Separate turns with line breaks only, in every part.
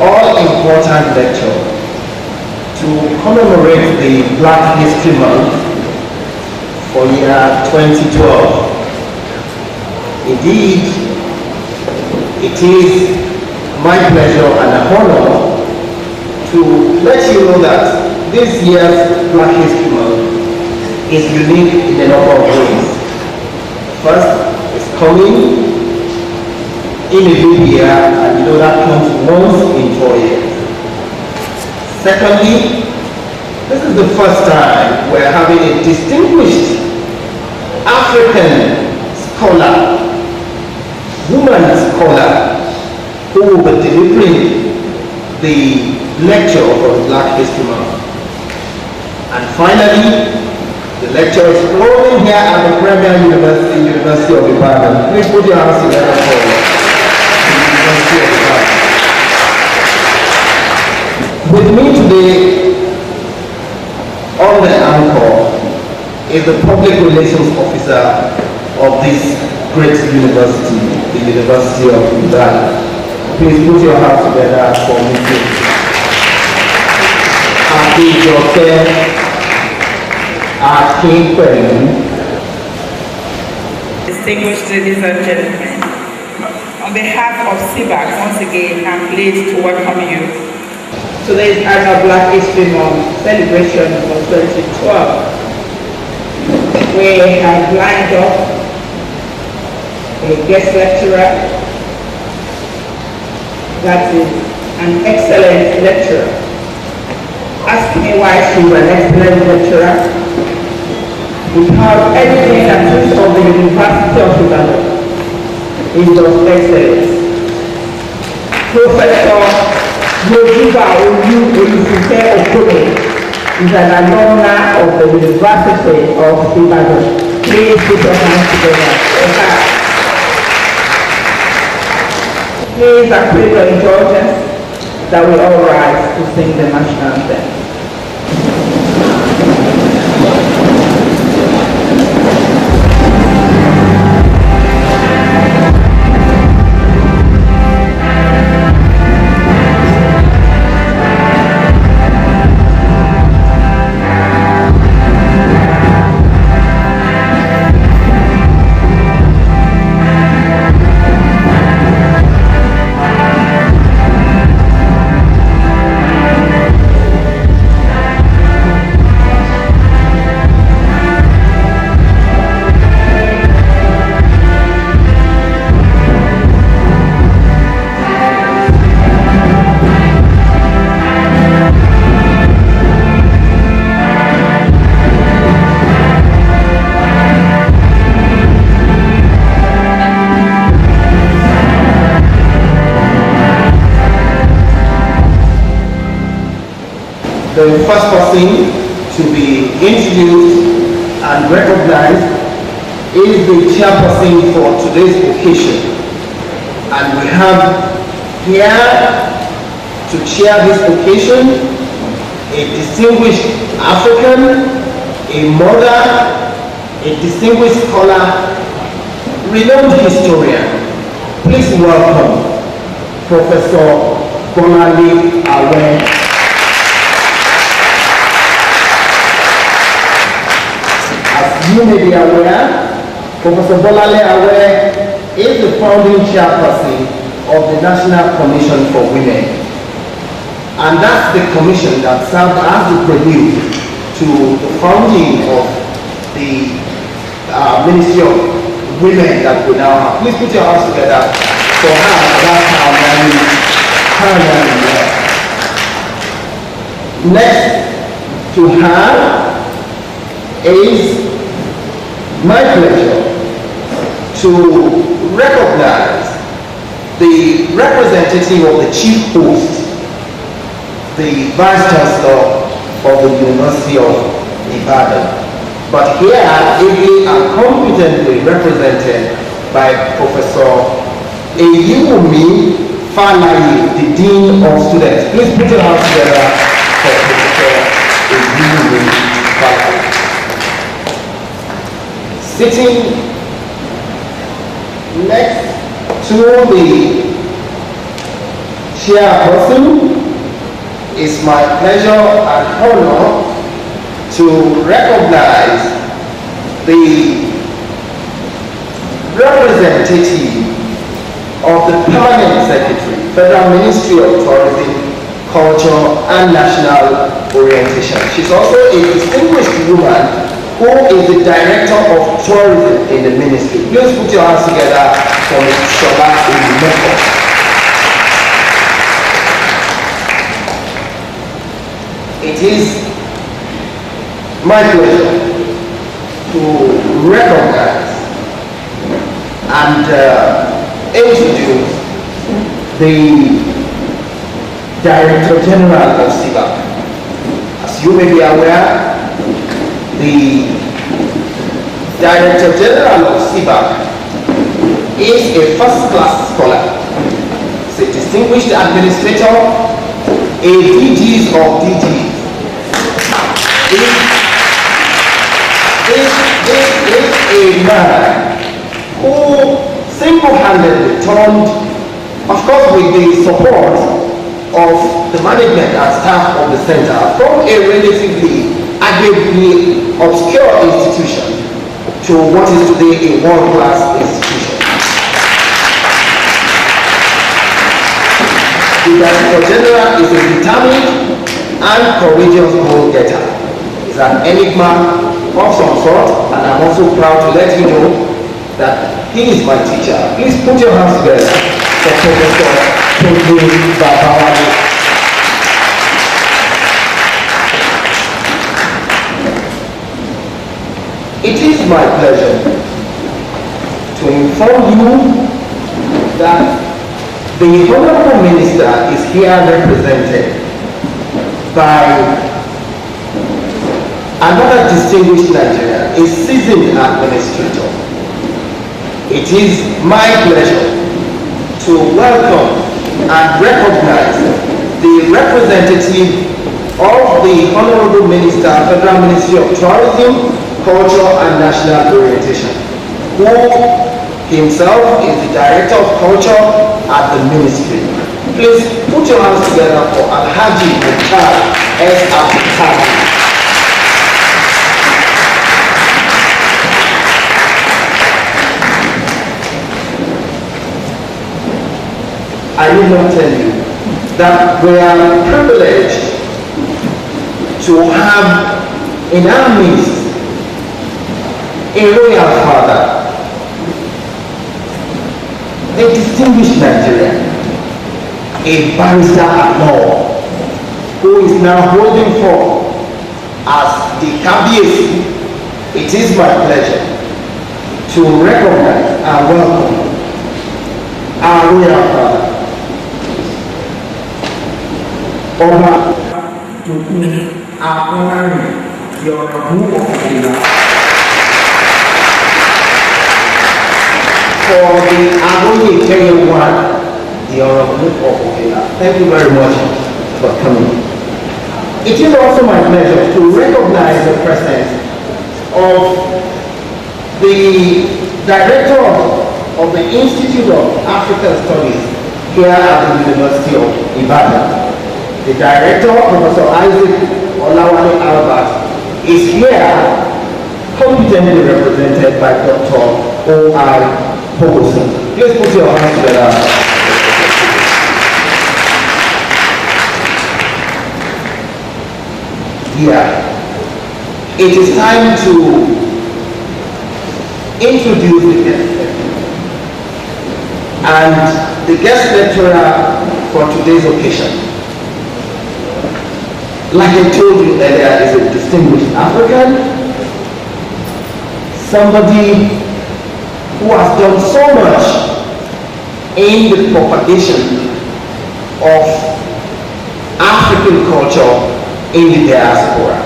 all-important lecture to commemorate the Black History Month for year 2012. Indeed, it is my pleasure and an honor to let you know that this year's Black History Month is unique in a number of ways. First, it's coming in a new year, and you know that comes once in 4 years. Secondly, this is the first time we're having a distinguished African scholar, woman scholar, who will be delivering the lecture for Black History Month. And finally, the lecture is holding here at the Premier University of Ibadan. Please put your hands together for the University of Ibadan. With me today on the anchor is the public relations officer of this great university, the University of Ibadan. Please put your hands together for me. Happy birthday.
Distinguished ladies and gentlemen, on behalf of CBAC, once again, I'm pleased to welcome you to today's annual Black History Month celebration for 2012. We have lined up a guest lecturer that is an excellent lecturer. Ask me why she's an excellent lecturer. Because everything that is of the University of Ibadan is of excellence. Professor Yojiba Olufunke Okome is an alumna of the University of Ibadan. Please put your hands together. Please appreciate your indulgence that we all rise to sing the national anthem.
The first person to be introduced and recognized is the chairperson for today's occasion. And we have here to chair this occasion a distinguished African, a mother, a distinguished scholar, renowned historian. Please welcome Professor Bolale Awe. You may be aware, Professor Bolale Awe is the founding chairperson of the National Commission for Women. And that's the commission that served as the prelude to the founding of the Ministry of Women that we now have. Please put your hands together for her. That's our Next to her is my pleasure to recognize the representative of the chief host, the Vice Chancellor of the University of Ibadan. But here, ably and competently represented by Professor Eyewumi Falaye, the Dean of Students. Please put your hands together for Professor Eyewumi Falaye. Sitting next to the chairperson, it's my pleasure and honor to recognize the representative of the Permanent Secretary, Federal Ministry of Tourism, Culture and National Orientation. She's also a distinguished woman who is the Director of Tourism in the ministry. Please put your hands together for Ms. Shola Imeko. It is my pleasure to recognize and introduce the Director General of CBAC. As you may be aware, the Director General of CBAC is a first-class scholar. He's a distinguished administrator, a DGs of DGs. This is a man who single-handedly turned, of course with the support of the management and staff of the center, from a relatively arguably obscure institution to what is today a world-class institution. The Director General is a determined and courageous goal-getter. He's an enigma of some sort, and I'm also proud to let you know that he is my teacher. Please put your hands together for Professor Tunde Babawale. It is my pleasure to inform you that the Honorable Minister is here represented by another distinguished Nigerian, a seasoned administrator. It is my pleasure to welcome and recognize the representative of the Honorable Minister, Federal Ministry of Tourism, Culture and National Orientation, who himself is the Director of Culture at the Ministry. Please put your hands together for Alhaji Mukhtar S. Abdulkadir. I need not tell you that we are privileged to have in our midst a royal father, a distinguished Nigerian, a barrister at law, who is now holding forth as the Kabiyesi. It is my pleasure to recognize and welcome our royal father, Oba Tukuni Akonari Yorabu of for the Agoye Kenya one, the Honorable Okela. Thank you very much for coming. It is also my pleasure to recognize the presence of the Director of the Institute of African Studies here at the University of Ibadan. The Director, Professor Isaac Olawale Albert, is here competently represented by Dr. O.I. Pogoson. Please put your hands together. It is time to introduce the guest lecturer. And the guest lecturer for today's occasion, like I told you earlier, is a distinguished African, somebody who has done so much in the propagation of African culture in the diaspora.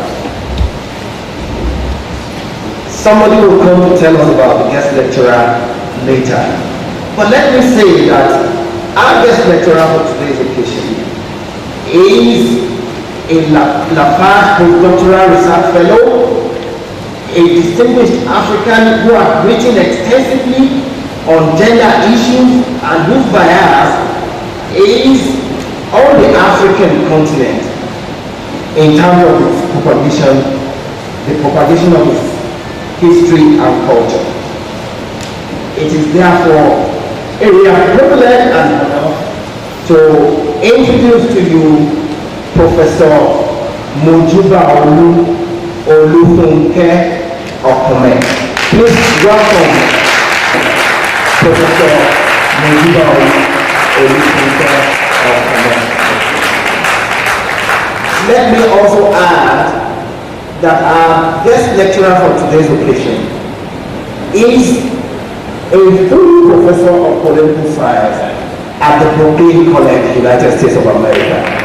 Somebody will come to tell us about the guest lecturer later. But let me say that our guest lecturer for today's occasion is a Lafarge postdoctoral research fellow, a distinguished African who has written extensively on gender issues and whose bias is on the African continent in terms of its propagation, the propagation of its history and culture. It is therefore a real privilege and honor to introduce to you Professor Mojuba Olufunke Okume. Please welcome Professor Mojuba Olufunke Okume. Let me also add that our guest lecturer for today's occasion is a full professor of political science at the Brooklyn College, United States of America.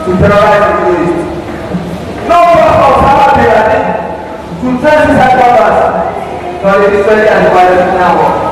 To terrorize the Middle East. No prosperity and violence in our world.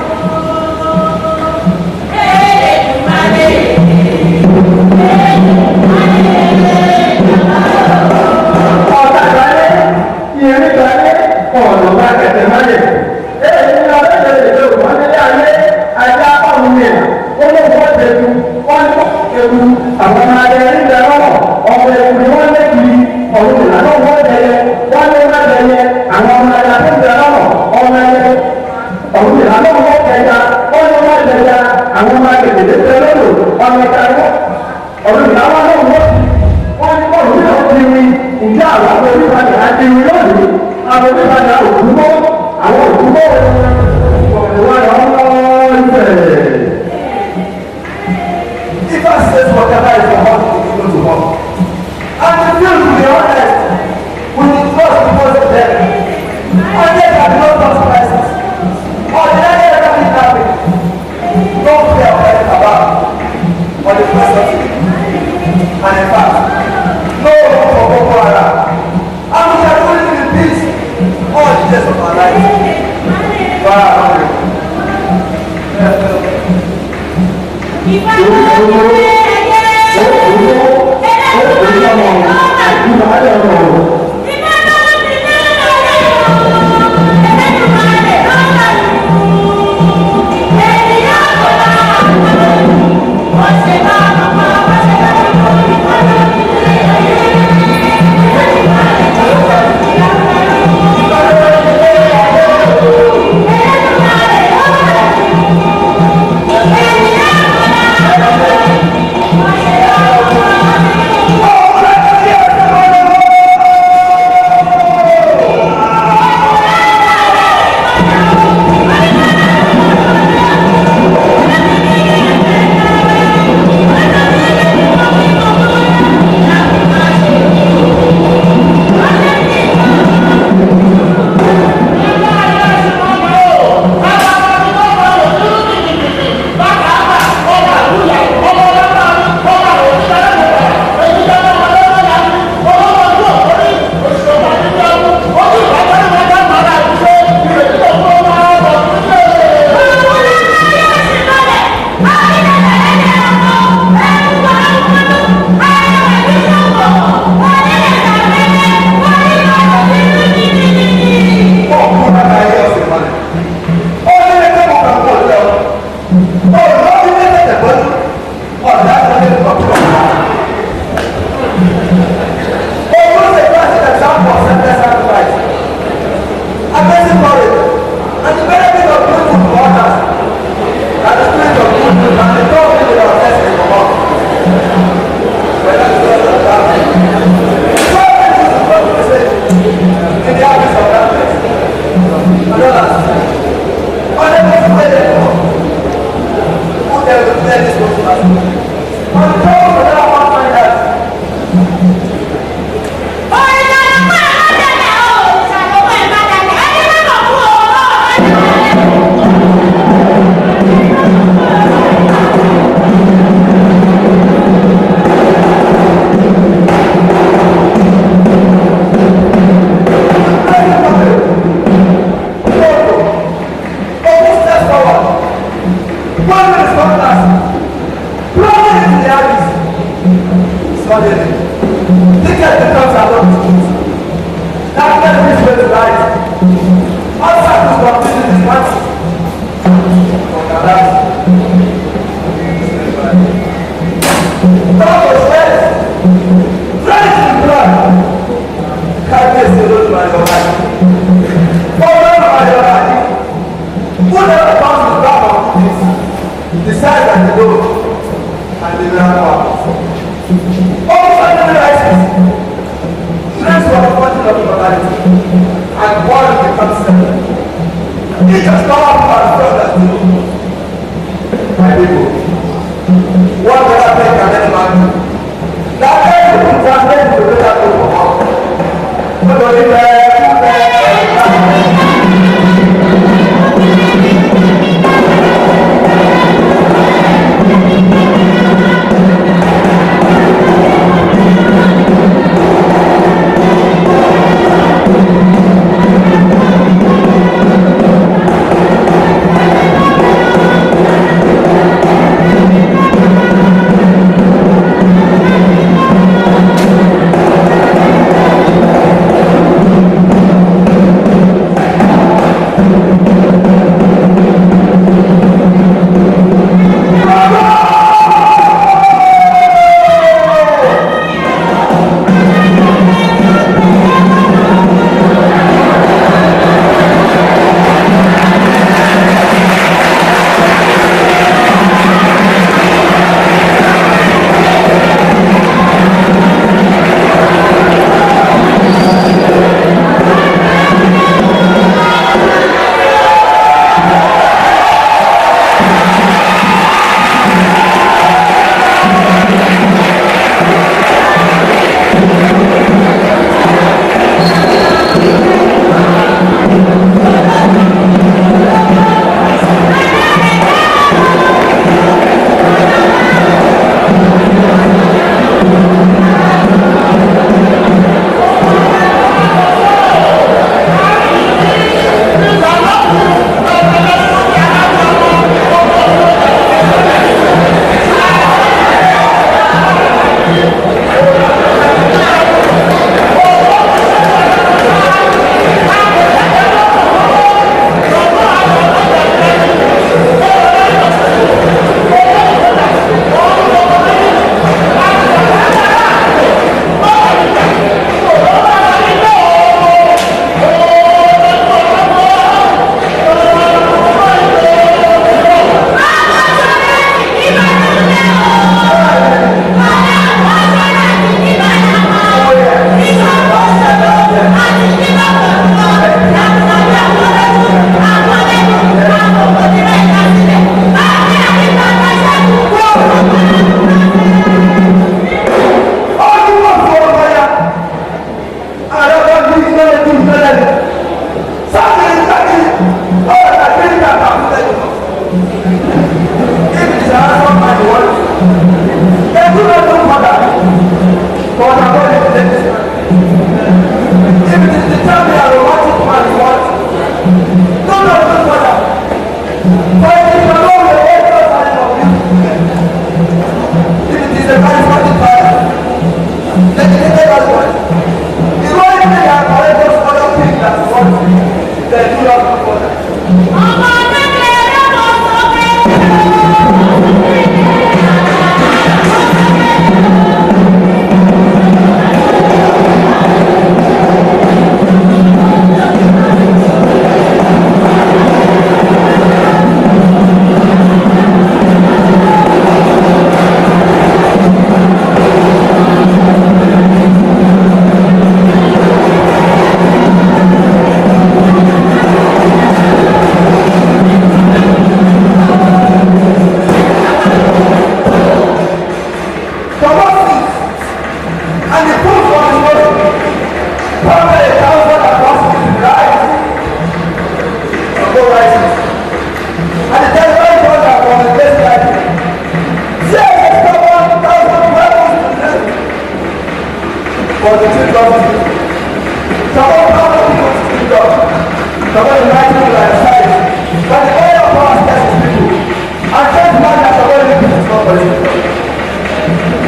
Somebody united people are decided. But the oil of our scarce is people. And just man that somebody lives is not political.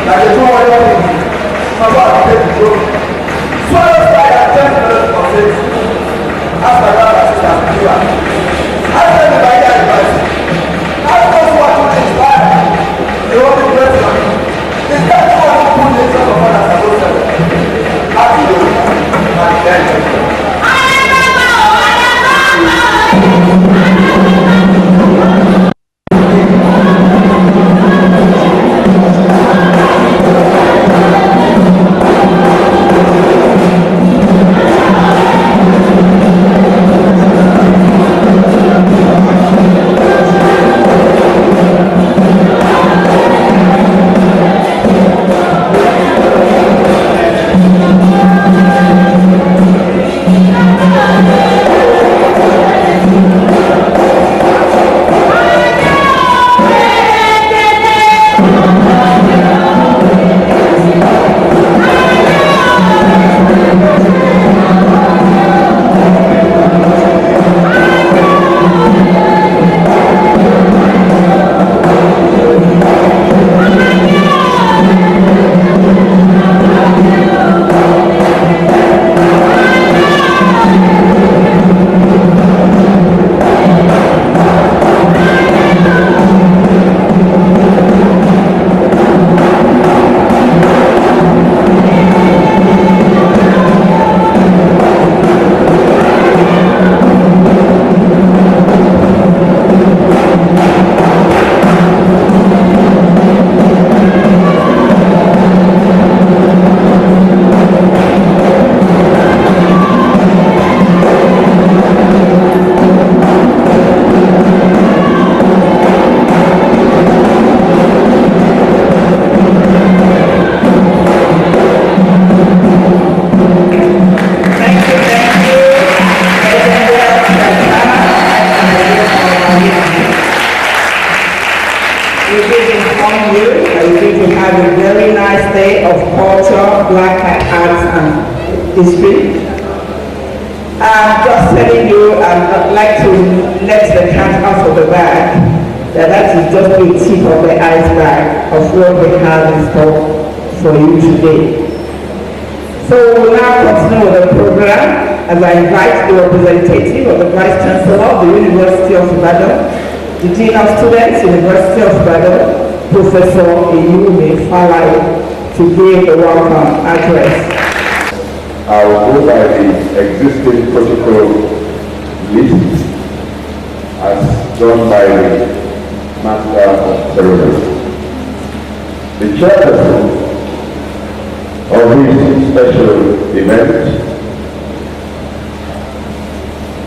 Like the two other things. My God, I take the joke. Swallow side and just minutes of faith. Ask my brother and sister to do that. Ask them to buy their advice. Ask those who are to inspire. They want to bless them. It's that who are to put the interest of others and those seven. Ask you. And then.
History. I'm just telling you, I'd like to let the cat out of the bag, that is just the tip of the iceberg of what we have in store for you today. So we'll now continue with the program as I invite the representative of the Vice Chancellor of the University of Ibadan, the Dean of Students, University of Ibadan, Professor Iyumi Falaye, to give the welcome address.
I will go by the existing protocol list as done by the Master of Ceremony. The chairperson of this special event,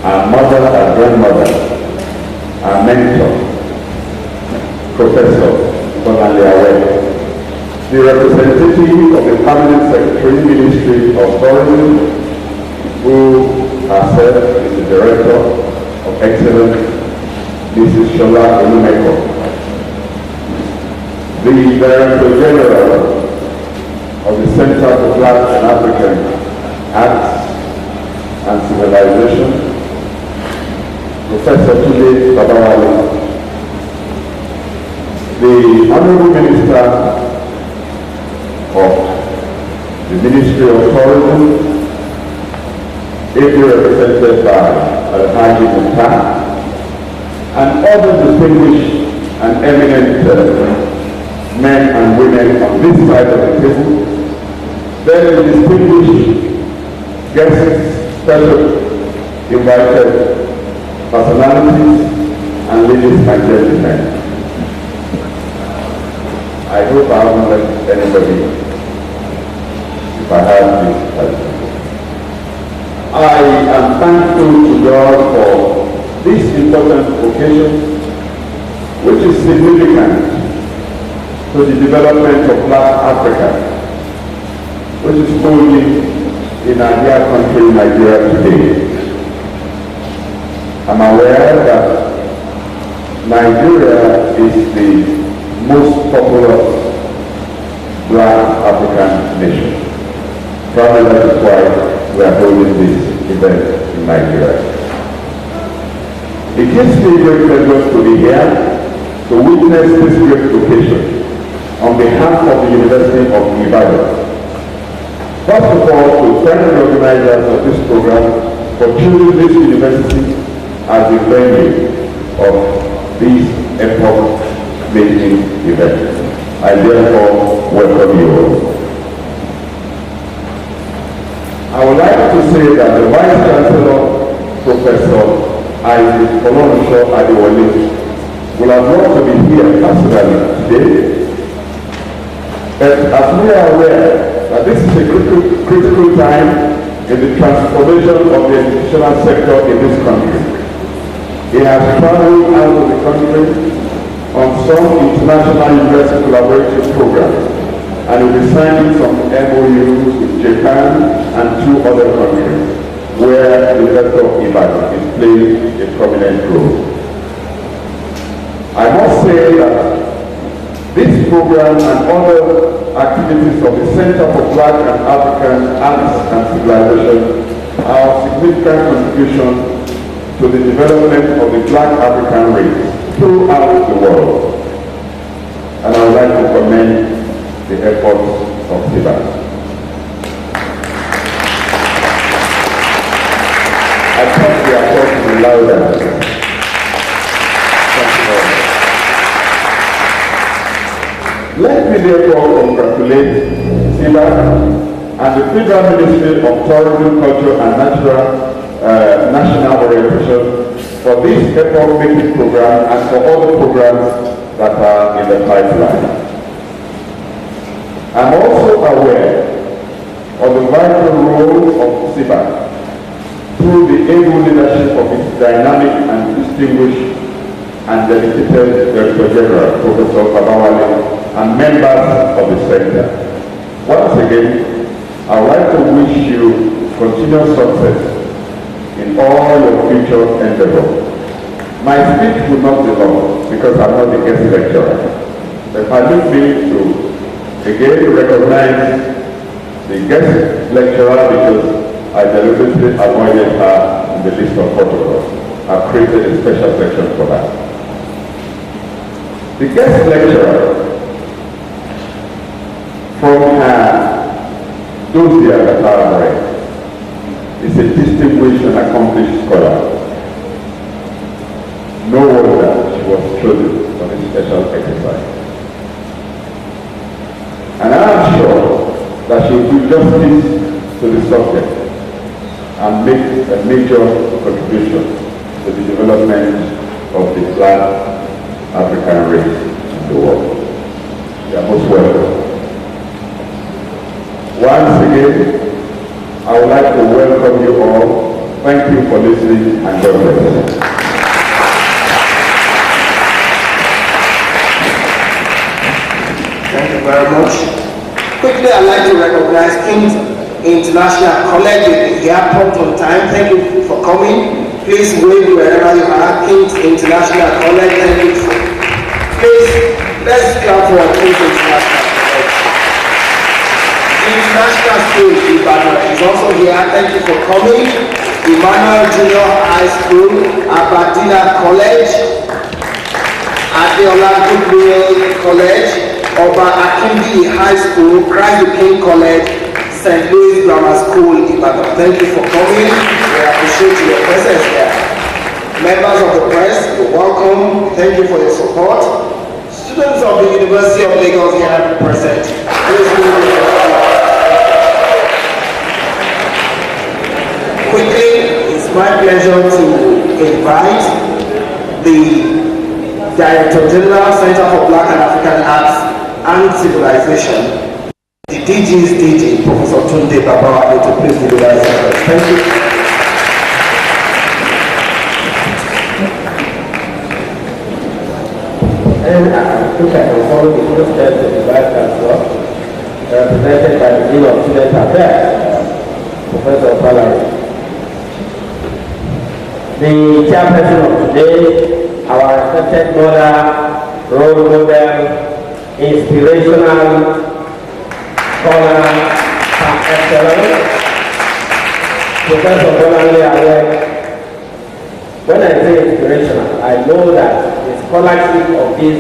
our mother and grandmother, our mentor, Professor Bonaliawe, the representative of the Permanent Secretary Ministry of Tourism, who herself is the Director of Excellence, Mrs. Shola Olumeko, the Director General of the Center for Black and African Arts and Civilization, Professor Tunde Babawale, the Honorable Minister of the Ministry of Tourism, ably represented by Alhaji Mukhtar, and other distinguished and eminent men and women on this side of the table. Then the distinguished guests, special invited personalities, and ladies and gentlemen. I hope I haven't left anybody if I have this question. I am thankful to God for this important occasion, which is significant to the development of Black Africa, which is holding in our dear country, Nigeria, today. I'm aware that Nigeria is the most popular Black African nation. Probably that is why we are holding this event in Nigeria. It gives me great pleasure to be here to witness this great occasion on behalf of the University of Ibadan. First of all, to thank the organizers of this program for choosing this university as the venue of this epoch-making event. I therefore welcome you all. I would like to say that the Vice Chancellor, Professor Isaac Olorunso Adewale, will have loved to be here personally today. But as we are aware that this is a critical time in the transformation of the educational sector in this country, he has traveled out of the country on some international university collaborative programs, and will be signing some MOUs with Japan and 2 other countries where the University of Ibadan is playing a prominent role. I must say that this program and other activities of the Center for Black and African Arts and Civilization are a significant contribution to the development of the Black African race throughout the world. And I would like to commend the efforts of CIBAC. I thought the applause would be louder. Thank you very much. Let me therefore congratulate CIBAC and the Federal Ministry of Tourism, Culture and National Orientation for this epoch-making program and for all the programs that are in the pipeline. I'm also aware of the vital role of CIBAC through the able leadership of its dynamic and distinguished and dedicated Director General, Professor Babawale, and members of the sector. Once again, I would like to wish you continued success in all your future endeavors. My speech will not be long because I'm not the guest lecturer. But permit me to again recognize the guest lecturer because I deliberately avoided her in the list of protocols. I've created a special section for that. The guest lecturer from her dossier that I have read is a distinguished and accomplished scholar. No wonder she was chosen for this special exercise. And I am sure that she will do justice to the subject and make a major contribution to the development of the Black African race in the world. You are most welcome. Once again, I would like to welcome you all. Thank you for listening and God bless you.
Thank you very much. Quickly, I'd like to recognize King's International College here prompt on time. Thank you for coming. Please wave wherever you are. King's International College, thank you. Please, let's clap for King's International College. International School Ibadan is also here. Thank you for coming. Emmanuel Junior High School, Aberdeen College, Adeola Goodwill College, Oba Akindi High School, Christ the King College, St. Louis Grammar School, Ibadan. Thank you for coming. We appreciate your presence here. Members of the press, you're welcome. Thank you for your support. Students of the University of Lagos here present. Please move quickly, it's my pleasure to invite the Director General, Center for Black and African Arts and Civilization, the DG's DG, Professor Tunde Babawale, to please deliver his address. Thank you.
And I think I can follow the footsteps of the Vice Chancellor, represented by the Dean of Student Affairs, Professor Palari. The chairperson of today, our respected mother, role model, inspirational scholar par excellence, Professor Bolale Awe, When I say inspirational, I know that the scholarship of this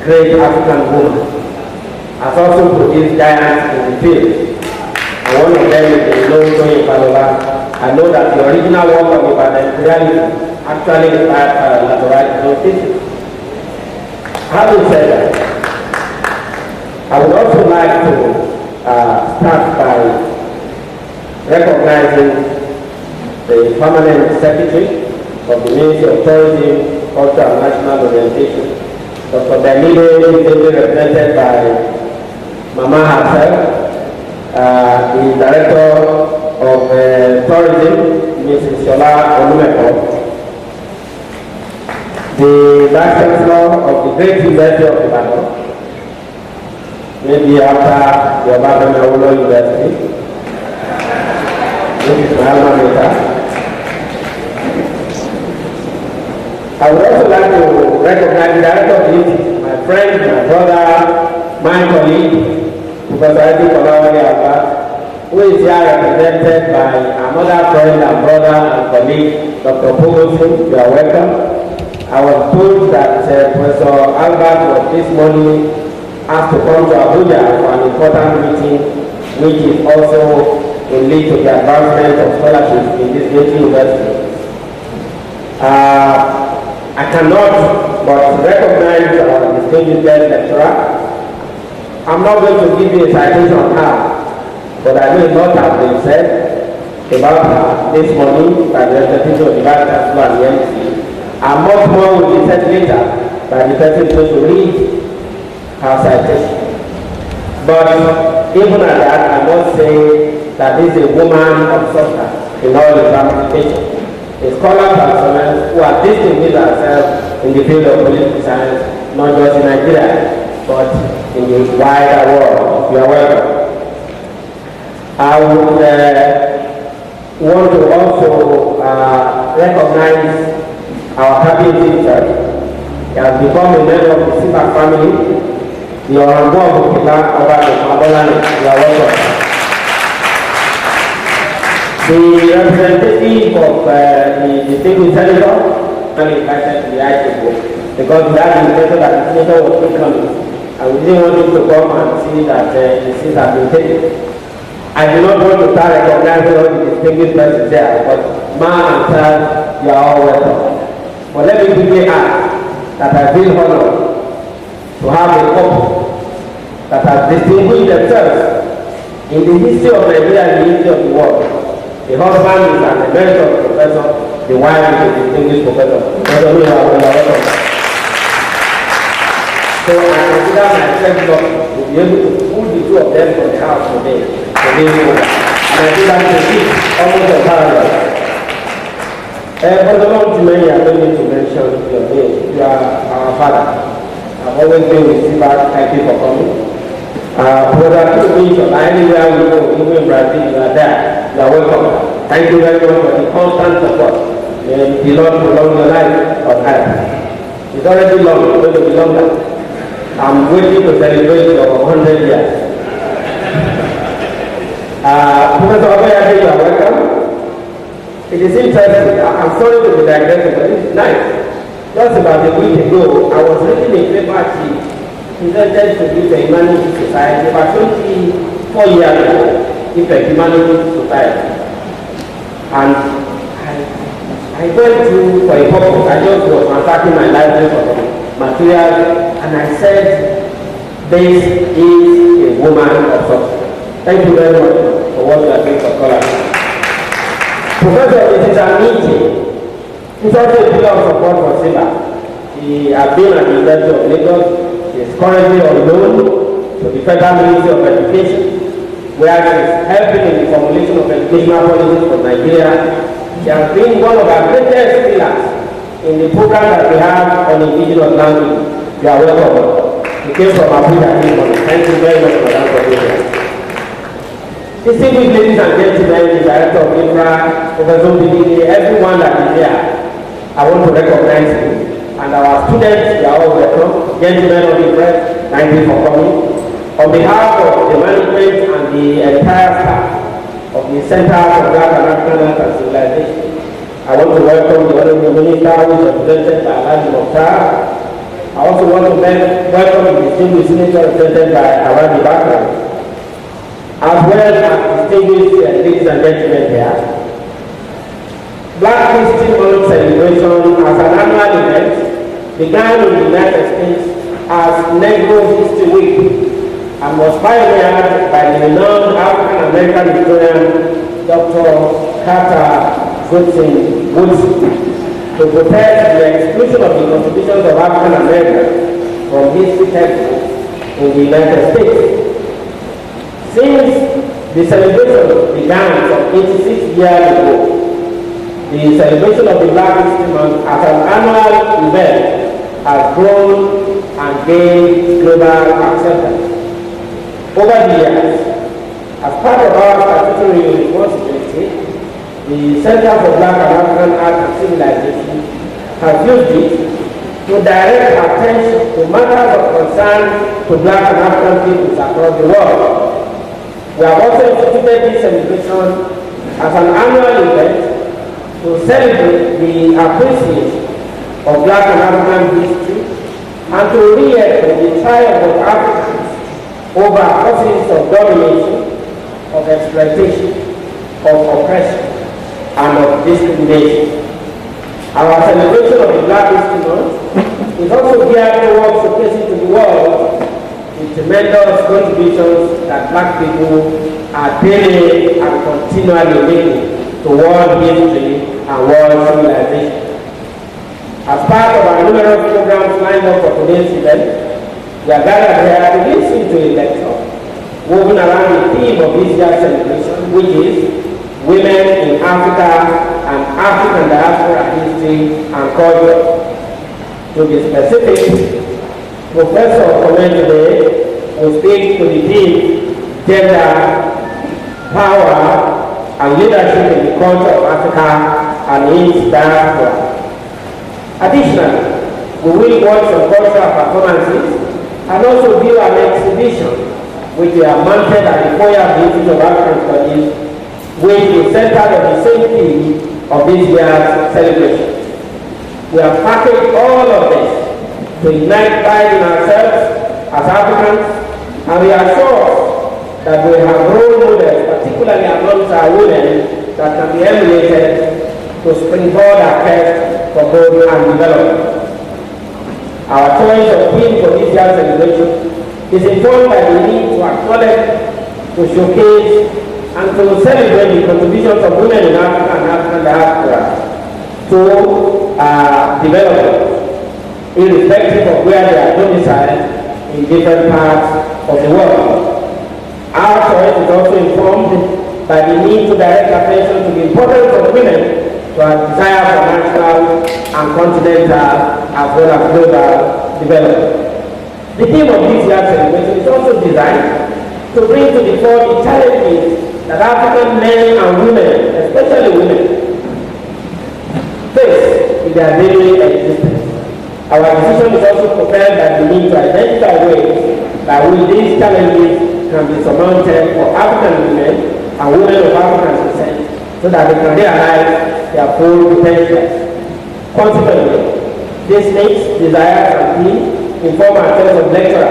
great African woman has also produced giants in the field. And one of them is the known Tony Palola. I know that the original work of Ibadan reality actually inspired Palola to write those pieces. Having said that, I would also like to start by recognizing the permanent secretary of the Ministry of Tourism, Culture and National Orientation, Dr. Benito, represented by Mama herself, the Director of Tourism, Mrs. Shola Onumeko, the Vice Chancellor of the Great University of Ibadan, maybe after the Obafemi University, which is my alma mater. I would also like to recognize the Director of the my friend, my brother, my colleague, Professor Edi Kolawole Alba, who is here represented by another friend and brother and colleague, Dr. Pogosin. You are welcome. I was told that Professor Albert was this morning asked to come to Abuja for an important meeting, which is also will lead to the advancement of scholarships in this great university. I cannot but recognize our distinguished guest lecturer. I'm not going to give you a citation on her, but I know a lot has been said about her this morning by the representative of the Vice Chancellor and the MC. And much more will be said later by the person going to read her citation. But even at that, I must say that this is a woman of substance in all its ramifications. A scholar and who have distinguished ourselves in the field of political science, not just in Nigeria, but in the wider world. You are welcome. I would want to also recognize our happy teacher. He has become a member of the Sipa family. The Honorable Bukila over the Mabolani. You are welcome. The representative of the distinguished senator and invited to the ITO because that indicated that the senator was incoming and we didn't want him to come and see that the seat has been taken. I do not want to start recognizing all the distinguished persons there, but ma and sir, you are all welcome. But let me quickly add that I feel honored to have a couple that have distinguished themselves in the history of Nigeria and the history of the world. The husband is an emeritus professor, the wife is a distinguished professor. So I consider myself lucky to be able to pull the two of them from the house today. And I think that is almost a parallel. For the long time, I don't need to mention your name. You are our father. I've always been with Siba. Thank you for coming. Brother, anywhere we go, even in Brazil, you are there. You are welcome. Thank you very much for the constant support. May the Lord prolong your life on earth. It's already long, it's going to be longer. I'm waiting to celebrate your 100 years. Professor Obayade, you are welcome. It is interesting. I'm sorry to be digressing, but it's nice. Just about a week ago, I was reading a paper sheet presented to the Humanity Society about 24 years ago, the Humanity Society. And I went to for a purpose. I just was transacting my library for some materials, and I said, this is a woman of substance. Thank you very much for what you are doing for scholars. Professor, it is a meeting. It's also a pillar of support for SIBA. He has been at the University of Lagos. He is currently on loan to the Federal Ministry of Education, where he is helping in the formulation of educational policies for Nigeria. He has been one of our greatest pillars in the program that we have on indigenous language. You are welcome. He came from Abuja. Thank you very much for that contribution. Distinguished ladies and gentlemen, the Director of INFRA, Professor Bidini, everyone that is here, I want to recognize you. And our students, you are all welcome. Gentlemen of the press, thank you for coming. On behalf of the management and the entire staff of the Center for Black and African Arts and Civilization, I want to welcome the Honorable Minister who is represented by Alhaji Mokhtar. I also want to welcome the distinguished senator represented by Alhaji Bakr, as well as distinguished ladies and gentlemen here. Black History Month celebration as an annual event began in the United States as Negro History Week and was pioneered by the renowned African-American historian Dr. Carter Woodson to protest the exclusion of the contributions of African Americans from history textbooks in the United States. Since the celebration began some 86 years ago, the celebration of the Black History Month as an annual event has grown and gained global acceptance. Over the years, as part of our statutory responsibility, the Center for Black and African Art and Civilization has used it to direct attention to matters of concern to Black and African peoples across the world. We have also instituted this celebration as an annual event to celebrate the appreciation of Black and African history and to reaffirm the triumph of Africans over causes of domination, of exploitation, of oppression, and of discrimination. Our celebration of the Black History Month is also geared towards showcasing to the world the tremendous contributions that Black people are daily and continually making to world history and world civilization. As part of our numerous programs lined up for today's event, we are gathered here to listen to a lecture woven around the theme of this year's celebration, which is Women in Africa and African Diaspora History and Culture. To be specific, Professor Komen today will speak to the theme Gender, Power, and Leadership in the Culture of Africa and its Diaspora. Additionally, we will watch some cultural performances and also view an exhibition which we have mounted at the foyer of the Institute of African Studies, which is centered on the same theme of this year's celebration. We have packaged all of this to ignite pride in ourselves as Africans, and we are sure that we have role models, particularly amongst our women, that can be emulated to springboard our quest for growth and development. Our choice of theme for this year's celebration is informed by the need to acknowledge, to showcase, and to celebrate the contributions of women in Africa and African diaspora to development, irrespective of where they are domiciled in different parts of the world. Our choice is also informed by the need to direct attention to the importance of women to our desire for national and continental as well as global development. The theme of this year's celebration is also designed to bring to the fore the challenges that African men and women, especially women, face in their daily existence. Our decision is also propelled by the need to identify ways by which these challenges can be surmounted for African women and women of African descent so that they can realize their full potential. Consequently, this needs, desires, and needs inform our choice of lecturer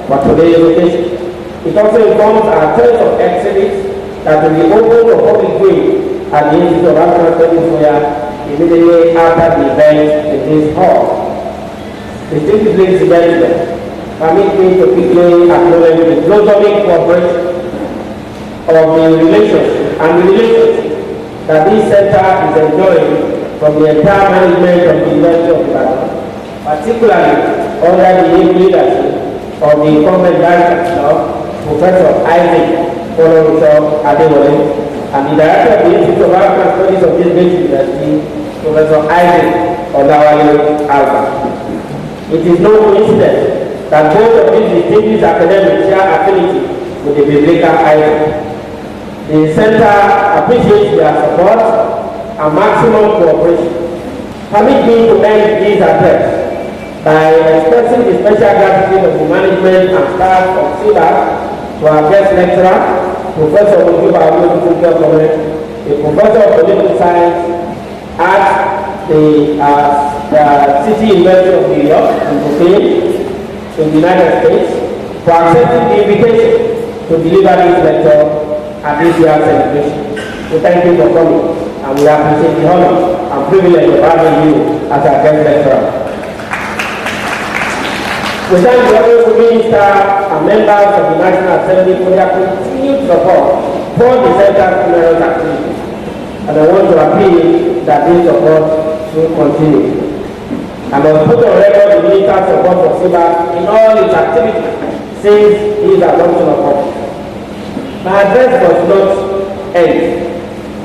for today's occasion. It also informs our choice of exhibits that will be open to public viewing at the Institute of African Studies immediately after the event in this hall. Distinguished ladies and gentlemen, permit me to quickly acknowledge the blossoming cooperation of the relationship that this center is enjoying from the entire management of the University of Ibadan, particularly under the leadership of the incumbent director, Professor Isaac Adewale, and the director of the Institute of African Studies of this great university, Professor Isaac Olawale Alba. It is no coincidence that both of these distinguished academics share affinity with the biblical idol. The center appreciates their support and maximum cooperation. Permit me to end this address by expressing the special gratitude of the management and staff of CIBA to our guest lecturer, Professor Mujiba Abu, a professor of political science at the City University of New York in Brooklyn, in the United States, for accepting the invitation to deliver this lecture at this year's celebration. We thank you for coming, and we appreciate the honor and privilege of having you as our guest lecturer. We thank the Honorable Minister and members of the National Assembly for their continued support for the Center's funeral activities, and I want to appeal that this support should continue. I must put on record the Minister's support for SIBA in all its activities since his adoption of office. My address does not end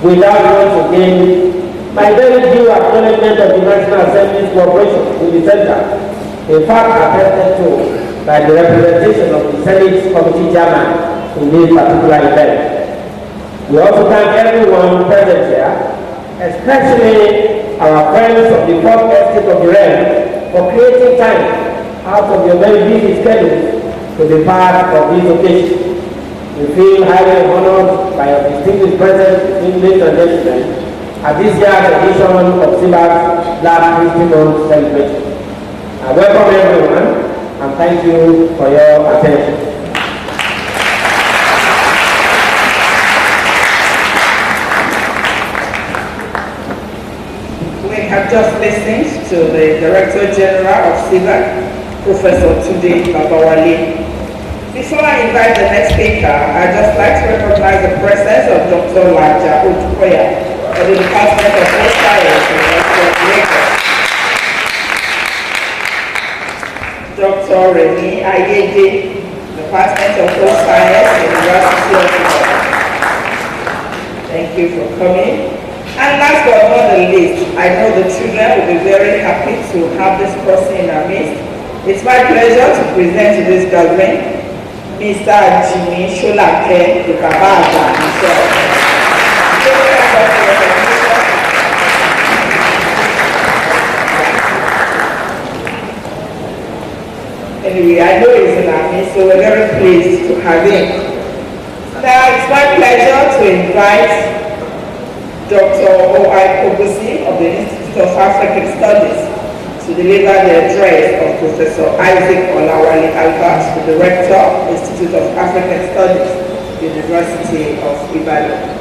without once again my very due acknowledgement of the National Assembly's cooperation with the Center, in fact attested to by the representation of the Senate Committee Chairman in this particular event. We also thank everyone present here, especially our friends of the fourth estate of the realm, for creating time out of your very busy schedules to be part of this occasion. We feel highly honored by your distinguished presence, ladies and gentlemen, at this year's edition of SIBA's Black History Month celebration. I welcome everyone and thank you for your attention.
We have just listened to the Director General of SIBA, Professor Tunde Babawale. Before I invite the next speaker, I'd just like to recognize the presence of Dr. Laja Odukoya of the Department of Health Science and University of Lagos. Dr. Remy Ayede, Department of Health Science and University of Lagos. Thank you for coming. And last but not the least, I know the children will be very happy to have this person in our midst. It's my pleasure to present to this gathering Mr. Jimmy Sholake, the Kabaga himself. Anyway, I know he's in our midst, so we're very pleased to have him. Now, it's my pleasure to invite Dr. O.I. Kogusi of the Institute of African Studies to deliver the address of Professor Isaac Olawale Albert, the Director, Institute of African Studies, University of Ibadan.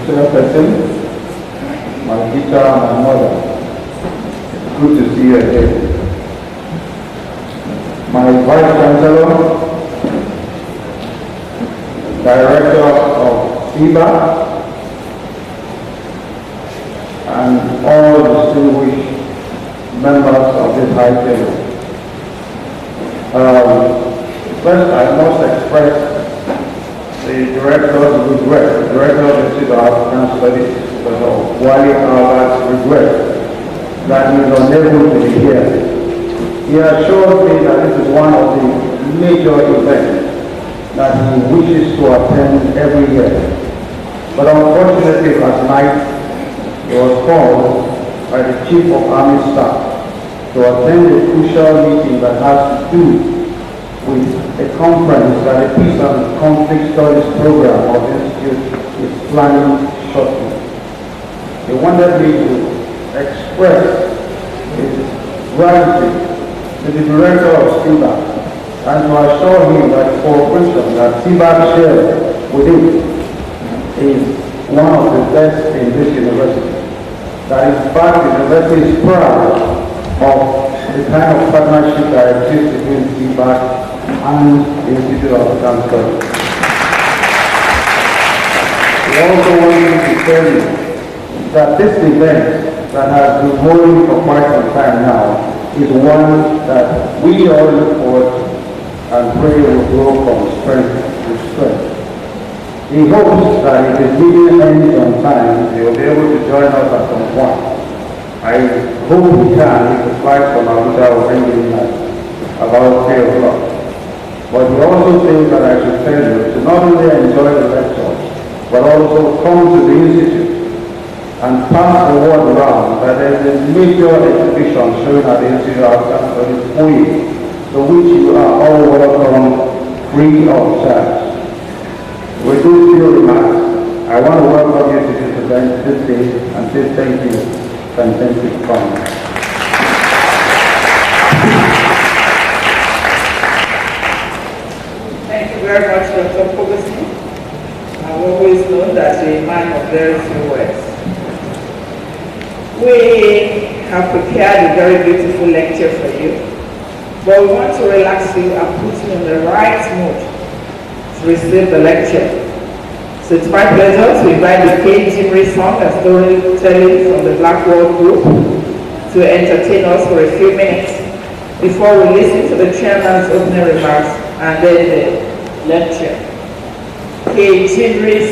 Person, my teacher, my mother, it's good to see you again. My Vice Chancellor, Director of SIBA, and all distinguished members of this high table. First, I must express the Director's regret, the Director of the Institute of African Studies, Professor Wale Albert's regret that he is unable to be here. He assured me that this is one of the major events that he wishes to attend every year. But unfortunately last night, he was called by the Chief of Army Staff to attend a crucial meeting that has to do with a conference that the Peace and Conflict Studies program of the Institute is planning shortly. He wanted me to express his gratitude to the Director of SIBA and to assure him that the cooperation that SIBA shares with him is one of the best in this university. That in fact the university is proud of the kind of partnership that exists between SIBA and the Institute of African Studies. We also want to tell you that this event that has been holding for quite some time now is one that we all look forward to and pray will grow from strength to strength. He hopes that if his meeting ends on time, he will be able to join us at some point. I hope he can if the flight from Abuja will bring him at about 3 o'clock. But he also says that I should tell you to not only enjoy the lecture, but also come to the Institute and pass the word around that there is a major exhibition showing at the Institute of Catholic Way, to which you are all welcome free of charge. With those few remarks, I want to welcome you to this event this day and say thank you and thank you for coming.
Thank you very much, Dr. Ferguson. I've always known that you're a man of very few words. We have prepared a very beautiful lecture for you, but we want to relax you and put you in the right mood to receive the lecture. So it's my pleasure to invite the K. song and storytelling from the Black World Group to entertain us for a few minutes before we listen to the chairman's opening remarks and then the lecture. K.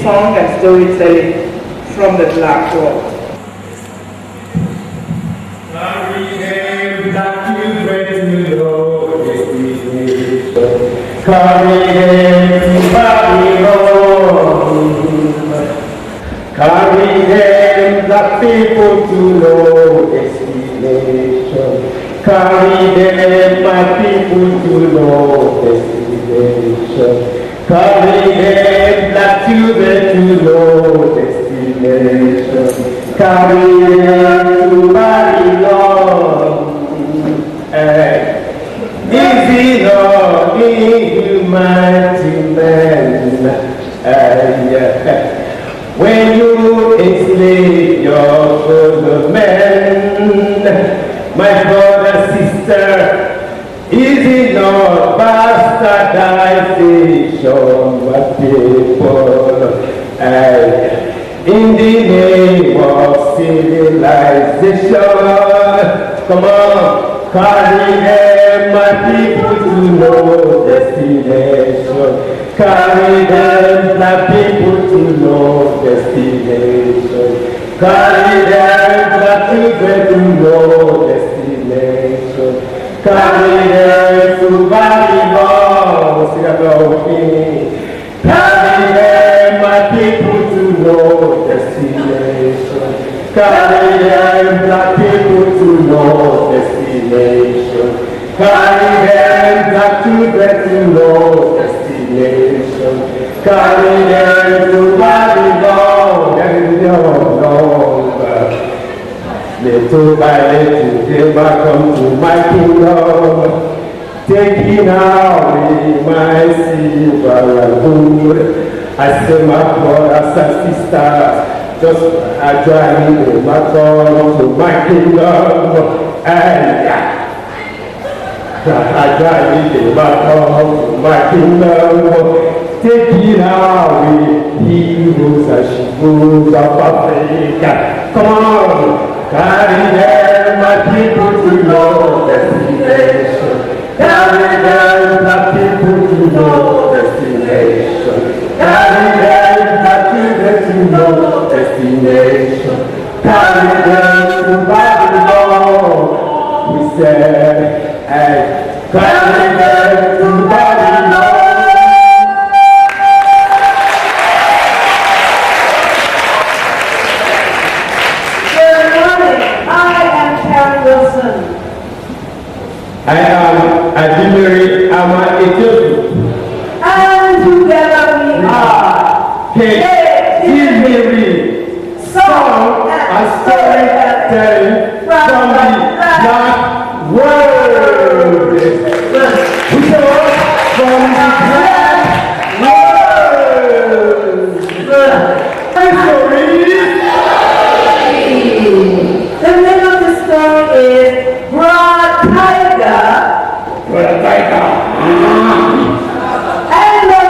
song and storytelling from the Black World.
Carry them to Babylon. Carry them, the people to no destination. Carry them, my people to no destination. Carry them, the children to no destination. Carry them to Babylon. Easy Lord, mighty man, when you enslave your fellow men, my brother, sister, easy Lord, bastardization, my people, in the name of civilization, come on. Carry them, my people, to no destination. Carry them, my people, to no destination. Carry them, my children, to no destination. Carry them to Babylon. Sing along with me. Carry them, my people, to no destination. Carry them, my people, to no destination. Carry them, the children, to no destination. Carry them to Babylon. Little by little, they will come to my kingdom, taking away my silver and gold. I say, my brothers and sisters, just a journey, they will come to my kingdom. And I journey, they will come to my kingdom, taking away heroes and heroes of Africa. Come on. Carry them, my people, to no destination. Carry them, my people, to no destination. Carry them, my children, to no destination. Carry them to Babylon. We said, and carry them to Babylon. I am Adimiri Ama Ethiopian.
And together we are
K. song and storytelling from the Black World. We come from the Black World.
The name of the story is Broad Tiger.
Brother Tiger.
And the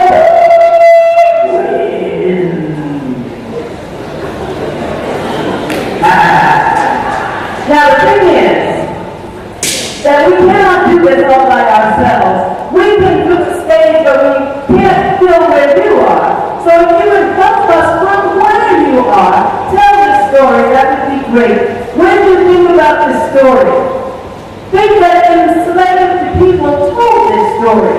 now the thing is that we cannot do this all by ourselves. We can do the stage, but we can't feel where you are. So if you would help us from where you are, tell the story, that would be great. When you think about the story, think that enslaved people told this story,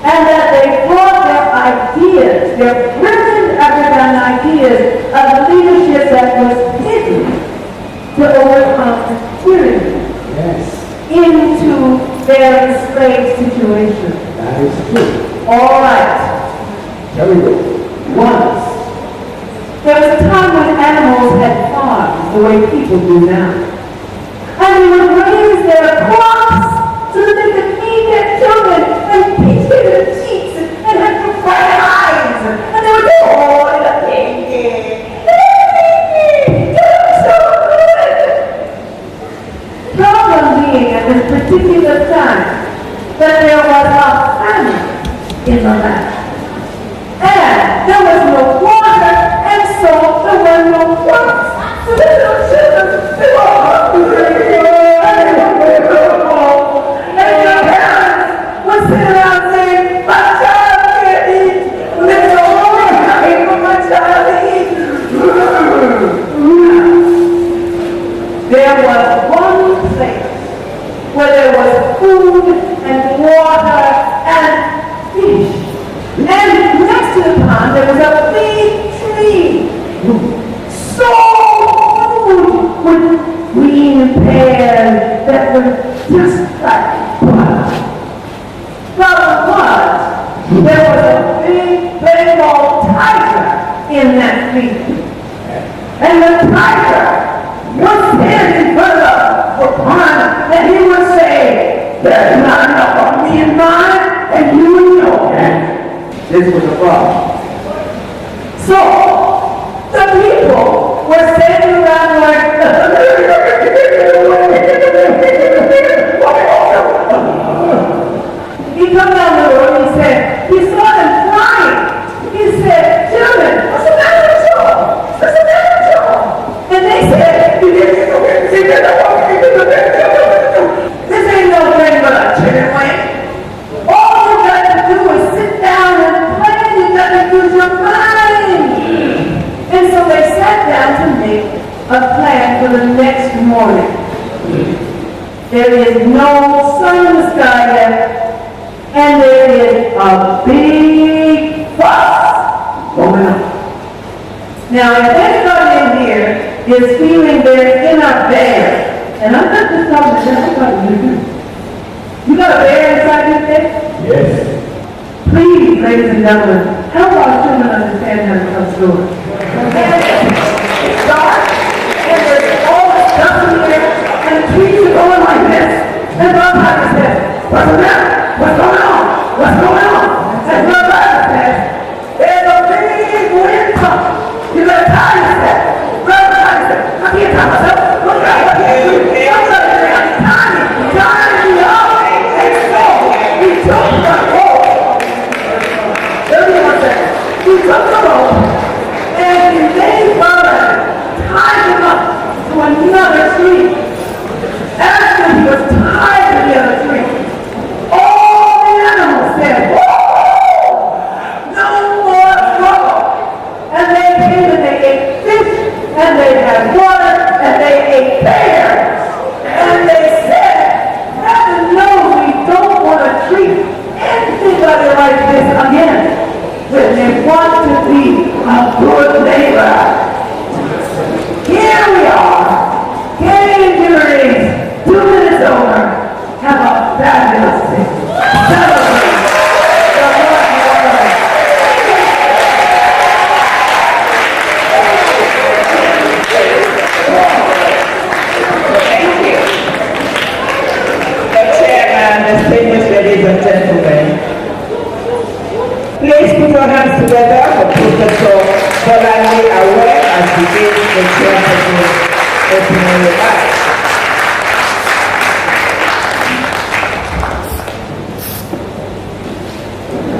and that they brought their ideas, their brilliant African ideas of the leadership that was
situation.
That is true.
All right.
Here we go. Once.
There was a time when animals had farms the way people do now. And they would raise their crops so that they could feed their children and teach their cheeks and have bright eyes. And they would say, oh, the baby. Problem being at this particular time that there was a famine in the land. And there was no water, and so there were no crops. So the little children, they were hungry, and they were miserable. And their parents would sit around saying, my child can't eat. There's no more coming for my child to eat. There was one place where there was food and water and fish. And next to the pond there was a big tree. So food with green pears that were just like butter. Problem was, there was a big Bengal tiger in that tree. And the tiger would stand in front of the pond and he would say, there's not enough of me in mine, and you know that.
This was a problem.
So, the people were standing around like, he come down the road and he said, he saw them crying. He said, children, what's the matter with you? What's the matter with you? And they said, this ain't no thing but a chicken wing. All you got to do is sit down and play. You got to use your mind. And so they sat down to make a plan for the next morning. There is no sun in the sky yet, and there is a big fuss going on. Now, if anybody in here is feeling their inner bear, and I'm not just talking to everybody, you got a bear inside you there?
Yes.
Please, ladies and gentlemen, help our children understand how to tell stories. It's dark, and there's all this stuff in here, and the trees are going like this. And Brother says, what's the matter? What's going on? What's going on? And Brother says, there's a big wind coming. You better tie yourself. Brother says, I can't tie myself. Look at me. I'm tying me up. And so, he took the rope. Everyone said, he took the rope, and he made Brother tie him up to another tree. After he was tied to the other tree, all the animals said, whoa! No more trouble. And they came and they ate fish, and they had water, and they ate pears. And they said, heaven knows we don't want to treat anybody like this again. When they want to be a good neighbor. Here we are. Game juries. 2 minutes over. Have a fabulous day. Celebrate the Lord.
Thank you. The chairman, distinguished ladies and gentlemen, please put your hands together for Professor Bolale Aware as he gives the chairperson opening remarks.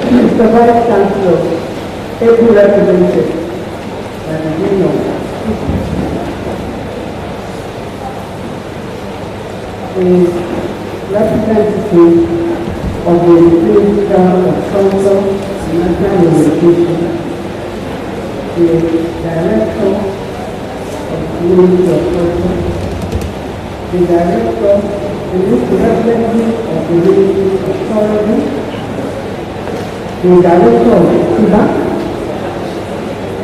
Mr. Vice Chancellor, able representative, and the Union, the representative of the Minister of Council and National Education, the Director of the Ministry of Culture, the Director, the Representative of the Ministry of Tourism, the Director of SIBA,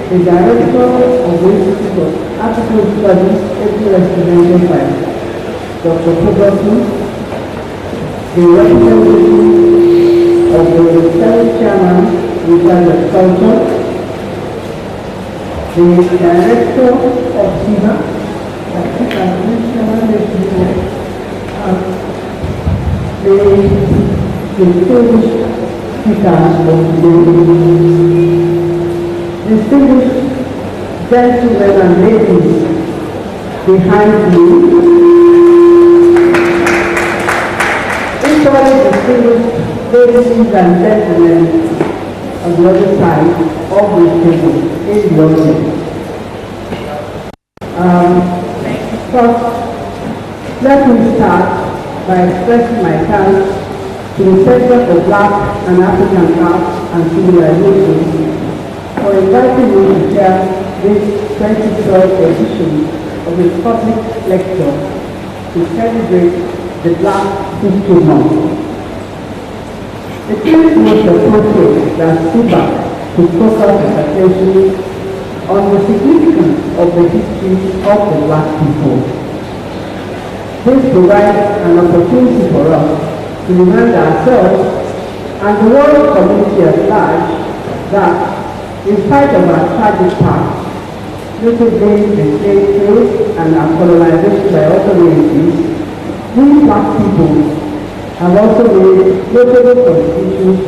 the Director of the Institute of African Studies, represented by Dr. Peterson, the representative of the Senate Chairman in charge of culture, the Director of SIVA, the distinguished speakers of today, distinguished gentlemen and ladies behind me, equally distinguished ladies and gentlemen on the other side of the table in the audience. First, let me start by expressing my thanks to the Center for Black and African Arts and Civilization for inviting me to share this 23rd edition of the public lecture to celebrate the Black History Month. It is most appropriate that SIVA to focus its attention on the significance of the history of the Black people. This provides an opportunity for us to remind ourselves and the world community at large that, in spite of our tragic past, notably the slave trade and our colonization by other races, we Black people have also made notable contributions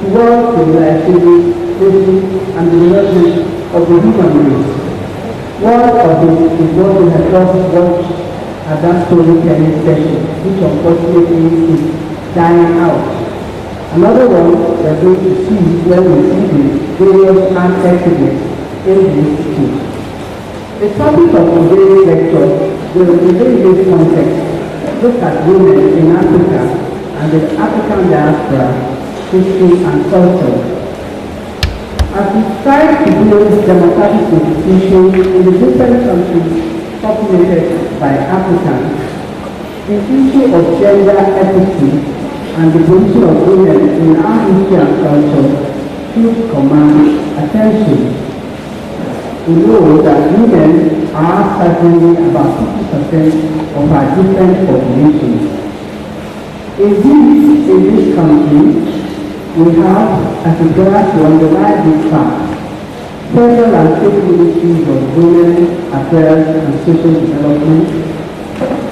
towards civilization, and the development of the human race. One of it is what we have just watched at that storytelling session, which unfortunately is dying out. Another one we are going to see when we see the various art exhibits in the institute. The topic of today's lecture will, within this context, look at women in Africa and the African diaspora, history and culture. As we strive to build democratic institutions in the different countries populated by Africans, the issue of gender equity and the position of women in our history and culture should command attention. We know that women are certainly about 50% of our different populations. Indeed, in this country, we have, as a guide to underline this fact, federal and state ministries of women, affairs and social development,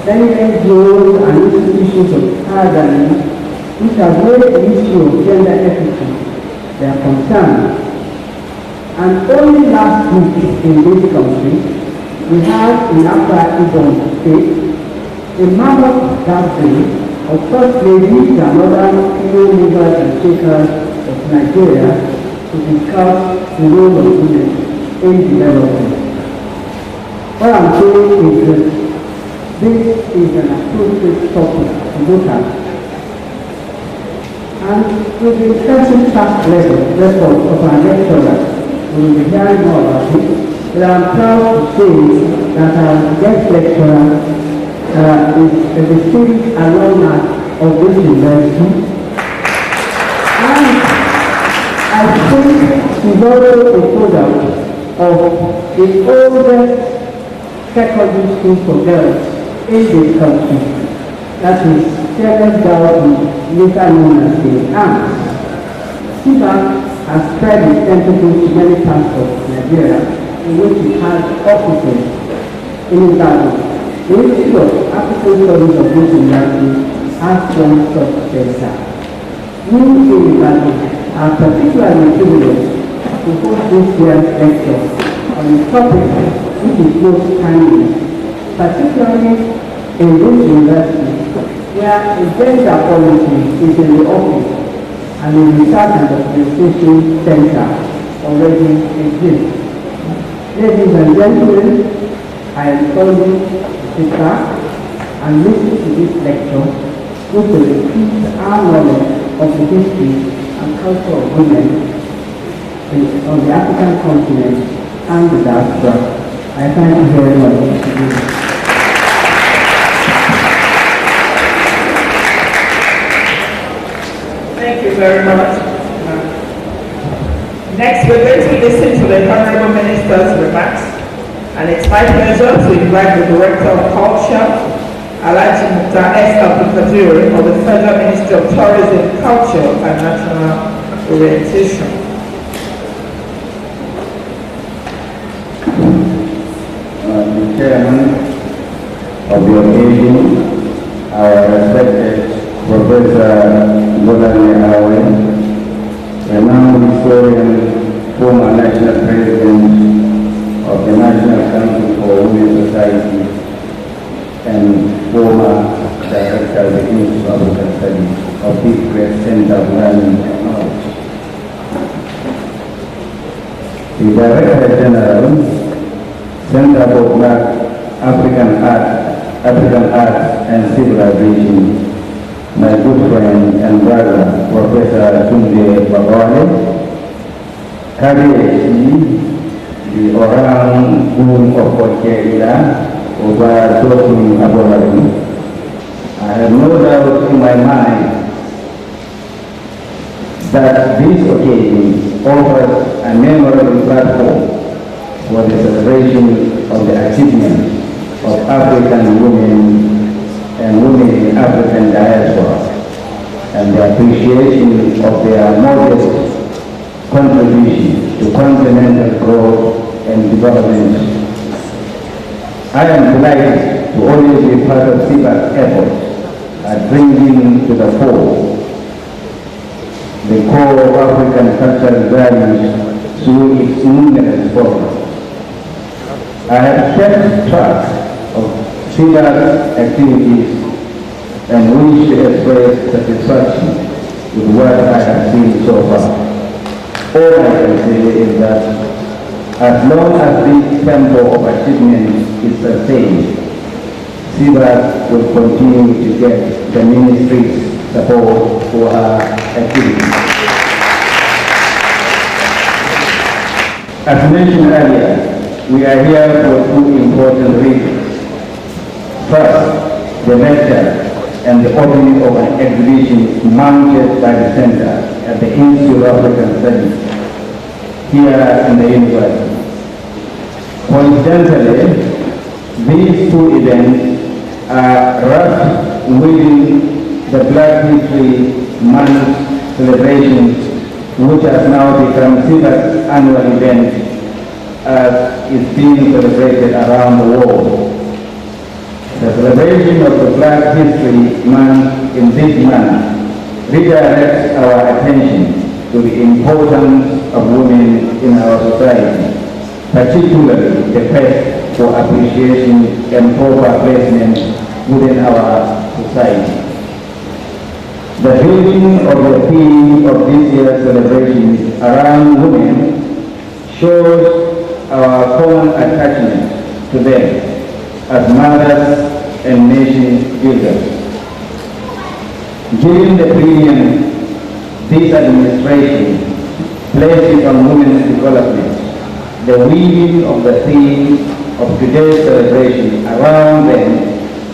many NGOs and institutions of higher learning, which have made the issue of gender equity their concern. And only last week in this country, we had in Accra Ibom State a mammoth gathering of first ladies and other female movers and shakers of Nigeria to discuss the role of women in development. What I'm saying is that this is an appropriate topic to look at. And with the extensive past record of our lecturers, we will be hearing more about it, but I'm proud to say that our guest lecturer is a distinguished alumna of this university. And I think she's also a product of the oldest secondary school for girls in this country. That is Fearless Girls, later known as the AMS. SIVA has spread its tentacles to many parts of Nigeria, in which it has offices in Ibadan. The Institute of African Studies of this university has one such center. We in Ibadan are particularly privileged to host this year's lecture on a topic which is most timely, particularly in this university where a gender policy is in the office and a research and documentation center already exists. Ladies and gentlemen, I encourage you to sit back and listen to this lecture, which will increase our knowledge of the history and culture of women on the African continent and the diaspora. I thank you very much.
Thank you very much. Next, we're going to listen to the Honorable Minister's remarks, and it's my pleasure to invite the Director of Culture Alhaji Mukta S. Abdul Kadir of the Federal Ministry of Tourism, Culture and National Orientation.
The Chairman of the occasion, our respected Professor Bolani Awe, renowned historian, former national president of the National Council for Women's Society, and former director of the Institute of African Studies of this great center of learning and technology. The Director General, Center for Black African Arts and Civilization, my good friend and brother, Professor Tunde Babawale, KDHC, the Orang Boom of Kokeila, over Tokum Abolari. I have no doubt in my mind that this occasion offers a memorable platform for the celebration of the achievements of African women and women in African diaspora and the appreciation of their modest contribution to continental growth and development. I am delighted to always be part of CIPA's efforts at bringing to the fore the core of African cultural values through its numerous programs. I have kept track of CIPA's activities and wish to express satisfaction with what I have seen so far. All I can say is that as long as this tempo of achievement is sustained, CIPA will continue to get the ministry's support for her activities. As mentioned earlier, we are here for two important reasons. First, the lecture and the opening of an exhibition mounted by the Center at the Institute of African Studies here in the university. Coincidentally, these two events are wrapped within the Black History Month celebrations, which has now become CIPA's annual event as is being celebrated around the world. The celebration of the Black History Month in this manner redirects our attention to the importance of women in our society, particularly the quest for appreciation and proper placement within our society. The building of the theme of this year's celebration around women shows our common attachment to them as mothers and nation builders. Given the premium this administration places on women's development, the weaving of the theme of today's celebration around them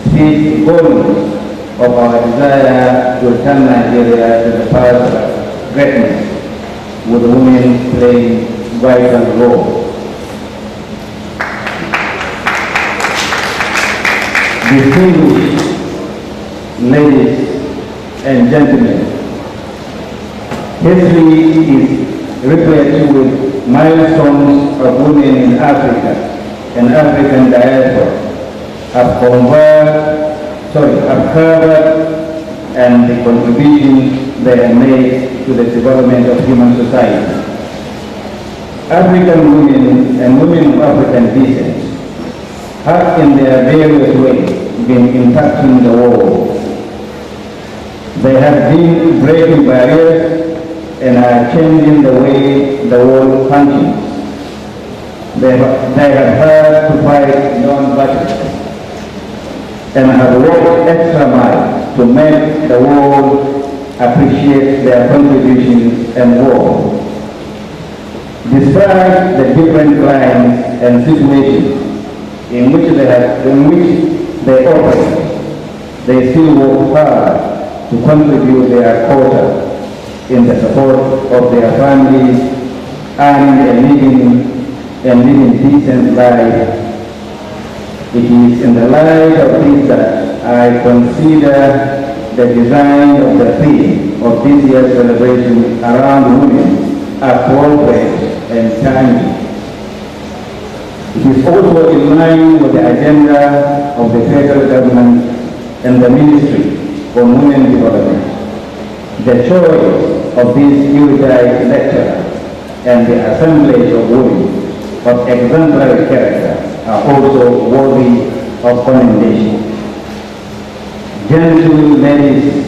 speaks volumes of our desire to return Nigeria to the path of greatness, with women playing vital roles. Distinguished ladies and gentlemen, history is replete with milestones of women in Africa and African diaspora have covered and the contributions they have made to the development of human society. African women and women of African descent have in their various ways been impacting the world. They have been breaking barriers and are changing the way the world functions. They have had to fight non-budget and have worked extra mile to make the world appreciate their contributions and work. Despite the different climes and situations in which they operate, they still work hard to contribute their quota in the support of their families and living decent life. It is in the light of this that
I consider the design of the theme of this year's celebration around women appropriate and timely. It is also in line with the agenda of the federal government and the Ministry for Women Development. The choice of this erudite lecturer and the assemblage of women of exemplary character are also worthy of commendation. Gentle ladies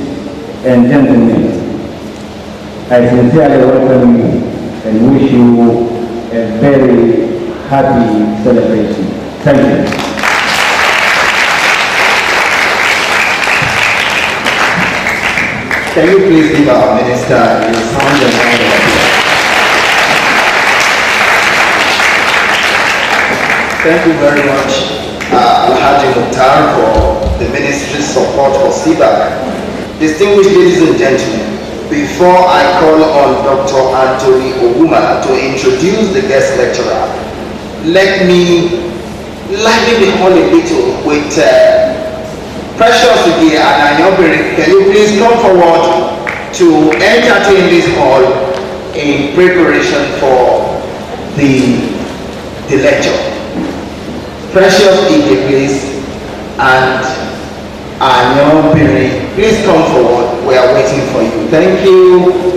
and gentlemen, I sincerely welcome you and wish you a very happy celebration. Thank you.
Can you please give our minister a sound and round of applause? Thank you very much, Alhaji Mukhtar, for the ministry's support for CBAC. Distinguished ladies and gentlemen, before I call on Dr. Anthony Oguma to introduce the guest lecturer, let me lighten the hall a little with Precious Ige and Anyobere. Can you please come forward to entertain this hall in preparation for the lecture? Precious Ige, please, and Anyobere, please come forward. We are waiting for you. Thank you.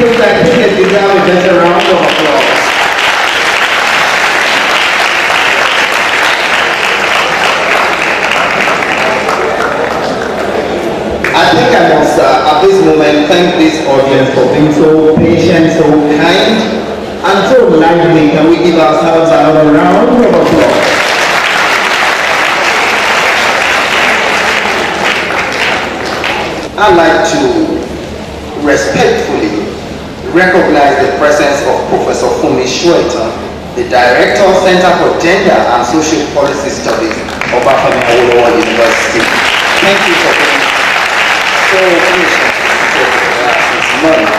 Please, I think it deserves just a round of applause. I think I must, at this moment, thank this audience for being so patient, so kind, and so lively. Can we give ourselves another round of applause? I'd like to respectfully recognize the presence of Professor Fumi Shweta, the Director, Center for Gender and Social Policy Studies, Obafemi Awolowo University. Thank you for being so patient this morning.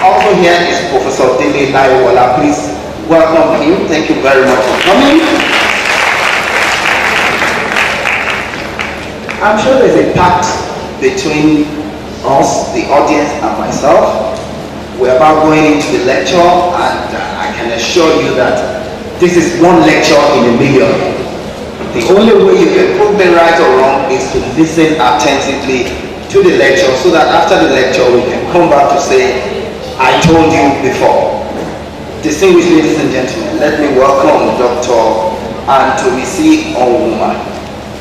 Also here is Professor Dele Laiwola. Please welcome him. Thank you very much for coming. I'm sure there's a pact between us, the audience, and myself. We're about going into the lecture, and I can assure you that this is one lecture in a million. The only way you can prove me right or wrong is to listen attentively to the lecture, so that after the lecture we can come back to say, I told you before. Distinguished ladies and gentlemen, let me welcome Dr. Antomisi Onwuma,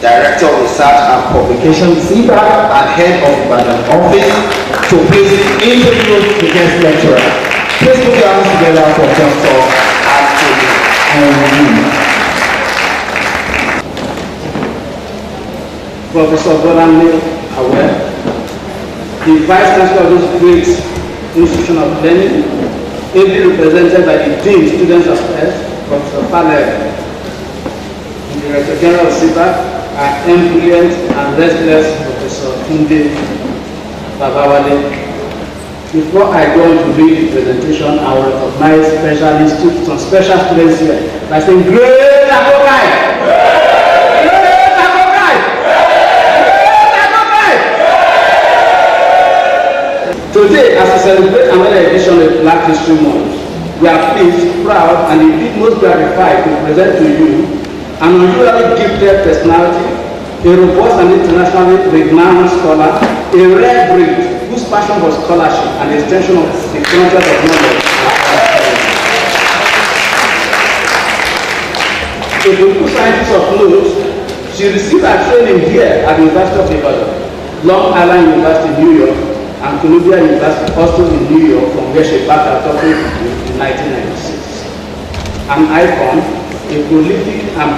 Director of Research and Publication, CBAC, and Head of Ibadan Office, to please introduce the guest lecturer. Please put your hands together for Dr. Anthony Onwuma.
Professor Bolanle Aware, the Vice Chancellor of this great institution of learning, ably represented by the Dean, Students Affairs, Professor Falek, the Director General of CBAC, our eminent and restless Professor Tunde Babawale. Before I go on to read the presentation, I will recognize some special students here by saying, Great Akokai! Great Akokai! Great Akokai! Today, as we celebrate another edition of Black History Month, we are pleased, proud, and indeed most gratified to present to you an unusually gifted personality, a robust and internationally renowned scholar, a rare breed whose passion for scholarship and the extension of the frontiers of knowledge. A political scientist of note, she received her training here at the University of Ibadan, Long Island University in New York, and Columbia University, also in New York, from where she backed her doctorate in 1996. An icon, a prolific and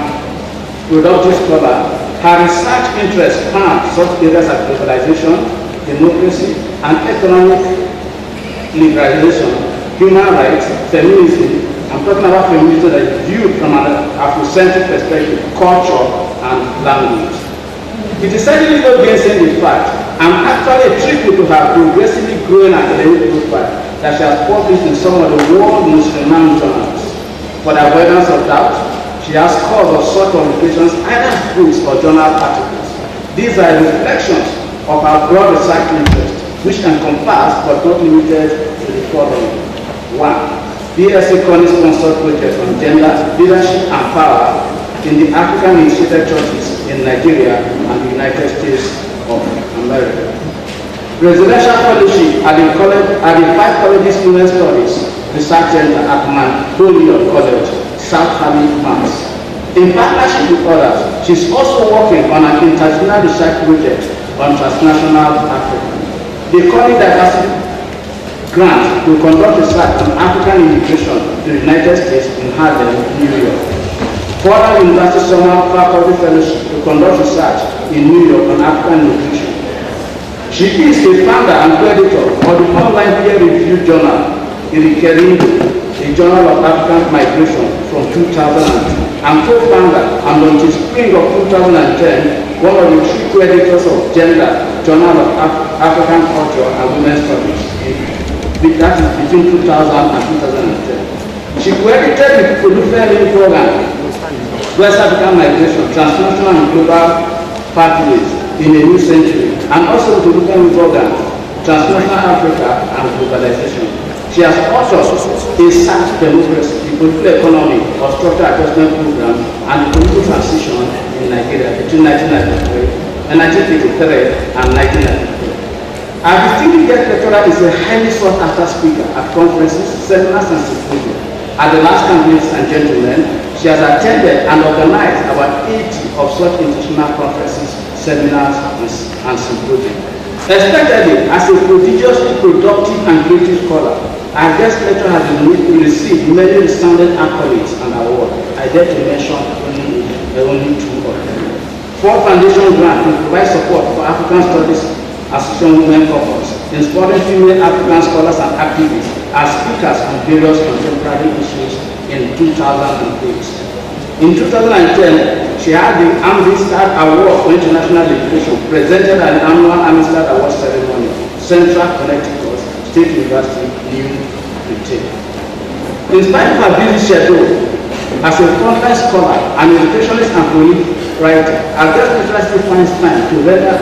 productive scholar, her research interests span such areas as globalization, democracy, and economic liberalization, human rights, feminism. I'm talking about feminism that is viewed from an Afrocentric perspective, culture, and language. It is certainly not gainsaying the fact, I'm actually a tribute to her progressively growing academic profile that she has published in some of the world's most renowned journals. For the avoidance of doubt, she has scores of such publications, either books or journal articles. These are reflections of her broad research interests, which encompass but not limited to the following. 1. BSc Cornish sponsored project on gender, leadership, and power in the African-initiated churches in Nigeria and the United States of America. Residential fellowship at the 5 colleges Student Studies Research Center at Mandolia College, South Harlem, Mass. In partnership with others, she's also working on an international research project on transnational Africa. The College Diversity Grant to conduct research on African immigration to the United States in Harlem, New York. Further University Summer Faculty Fellowship to conduct research in New York on African immigration. She is the founder and co-editor of the online peer-reviewed journal, Irikerindu, a journal of African migration from 2002, and co-founder, and until spring of 2010, one of the three co-editors of Gender, Journal of African Culture and Women's Studies. That is between 2000 and 2010. She co-edited the Producer program, West African Migration, Transnational and Global Pathways in a New Century, and also the Producer program, Transnational Africa and Globalization. She has authored a Sacked Democracy, the Political Economy of Structural Adjustment Program, and the Political Transition in Nigeria between 1983 and 1993. Our distinguished guest lecturer is a highly sought after speaker at conferences, seminars, and symposia. At the last time, ladies and gentlemen, she has attended and organized about 80 of such international conferences, seminars, and symposia. Especially as a prodigiously productive and creative scholar, our guest lecturer has received many resounding accolades and awards. I dare to mention only two of them. Ford Foundation grant to provide support for African Studies Association Women Couples, inspiring female African scholars and activists as speakers on various contemporary issues in 2008. In 2010, she had the Amistad Award for International Education presented at the annual Amistad Award ceremony, Central Connecticut State University, New Britain. In spite of her busy schedule, as a frontline scholar, an educationist and prolific writer, our guest lecturer still finds time to render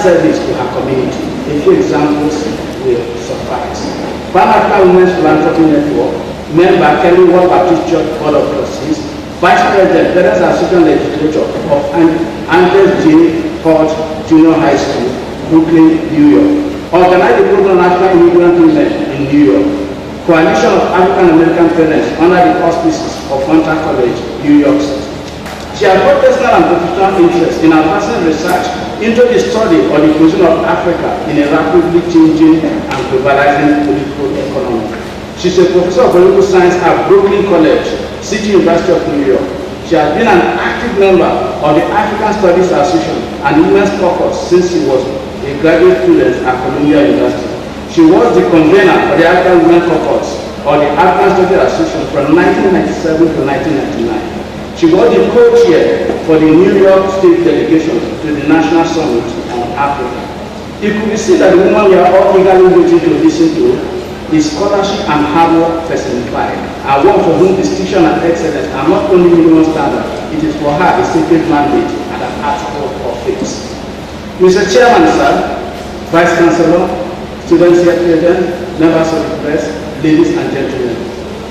service to her community. A few examples will suffice. Pan-African Women's Philanthropy Network, member Kelly World Baptist Church Board of Trustees, Vice President, Parents Association Legislature of Andres J. Ford Junior High School, Brooklyn, New York. Organized the program African Immigrant Women in New York. Coalition of African American Parents under the auspices of Hunter College, New York City. She has got personal and professional interest in advancing research into the study of the position of Africa in a rapidly changing and globalizing political economy. She's a professor of political science at Brooklyn College, City University of New York. She has been an active member of the African Studies Association and the Women's Caucus since she was a graduate student at Columbia University. She was the convener for the African Women's Caucus or the African Studies Association from 1997 to 1999. She was the co-chair for the New York State delegation to the National Summit on Africa. It could be seen that the woman we are all eagerly waiting to listen to is scholarship and hard work personified, and one for whom distinction and excellence are not only minimum standard, it is for her a sacred mandate and an article of faith. Mr. Chairman, sir, Vice Chancellor, students here present, members of the press, ladies and gentlemen,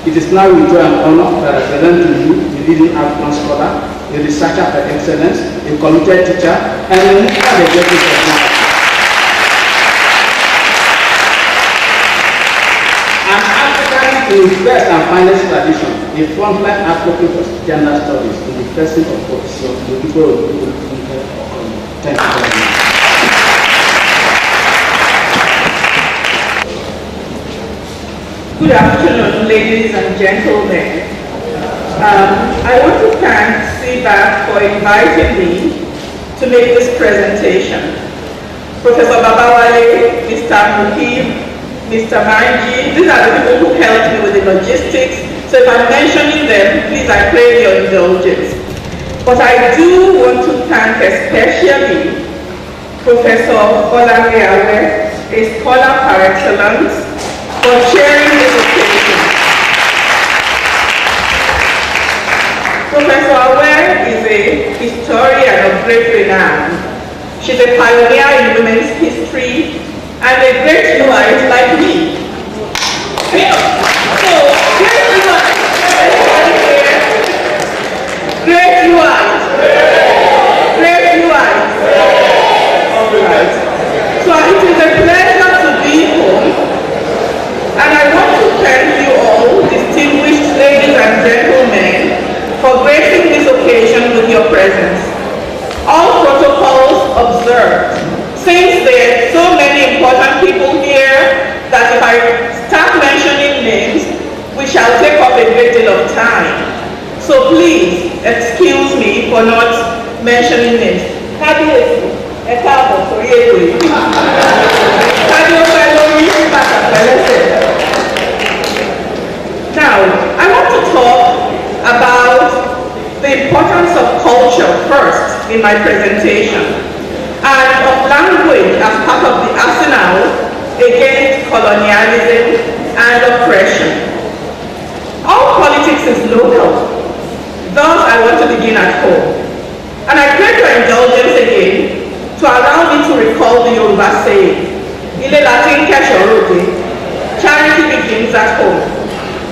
it is now with joy and honor that I present to you the leading African scholar, a researcher by excellence, a committed teacher, and a movement executive of an African in its best and finest tradition, a frontline advocate of gender studies in the person of Professor Diaspora. Thank you very much.
Good afternoon, ladies and gentlemen. I want to thank CBAC for inviting me to make this presentation. Professor Babawale, Mr. Muhib, Mr. Manji, these are the people who helped me with the logistics. So if I'm mentioning them, please, I pray your indulgence. But I do want to thank especially Professor Olamide Awe, a scholar par excellence, for sharing this occasion. Professor Awe is a historian of great renown. She's a pioneer in women's history and a great humanist like me. So, great humanist. Great humanist. Great humanist. All right. So it is a pleasure to be home. And I want to thank you all, distinguished ladies and gentlemen, for gracing this occasion with your presence. All protocols observed. Since there are so many important people here that if I start mentioning names, we shall take up a great deal of time. So please excuse me for not mentioning names. my presentation, and of language as part of the arsenal against colonialism and oppression. All politics is local, thus I want to begin at home. And I pray for indulgence again to allow me to recall the Yoruba saying, Ile Latin Keshorode, charity begins at home.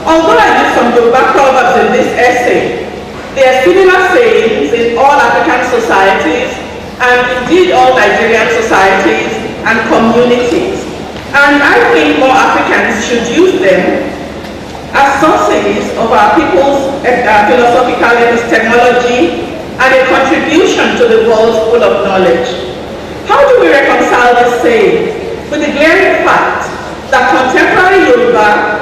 Although I use some Yoruba proverbs in this essay, there are similar sayings in all African societies and indeed all Nigerian societies and communities. And I think more Africans should use them as sources of our people's philosophical epistemology and a contribution to the world full of knowledge. How do we reconcile this saying with the glaring fact that contemporary Yoruba,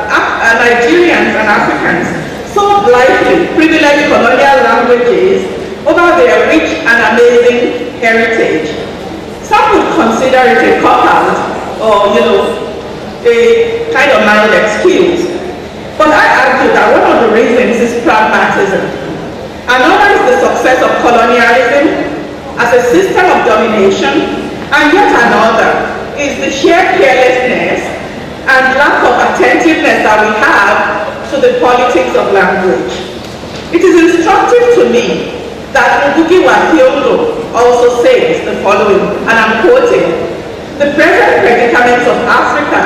Nigerians and Africans so blithely privilege colonial languages over their rich and amazing heritage? Some would consider it a cop-out or, a kind of mild excuse. But I argue that one of the reasons is pragmatism. Another is the success of colonialism as a system of domination, and yet another is the sheer carelessness and lack of attentiveness that we have to the politics of language. It is instructive to me that Ngugi wa Thiong'o also says the following, and I'm quoting, "The present predicaments of Africa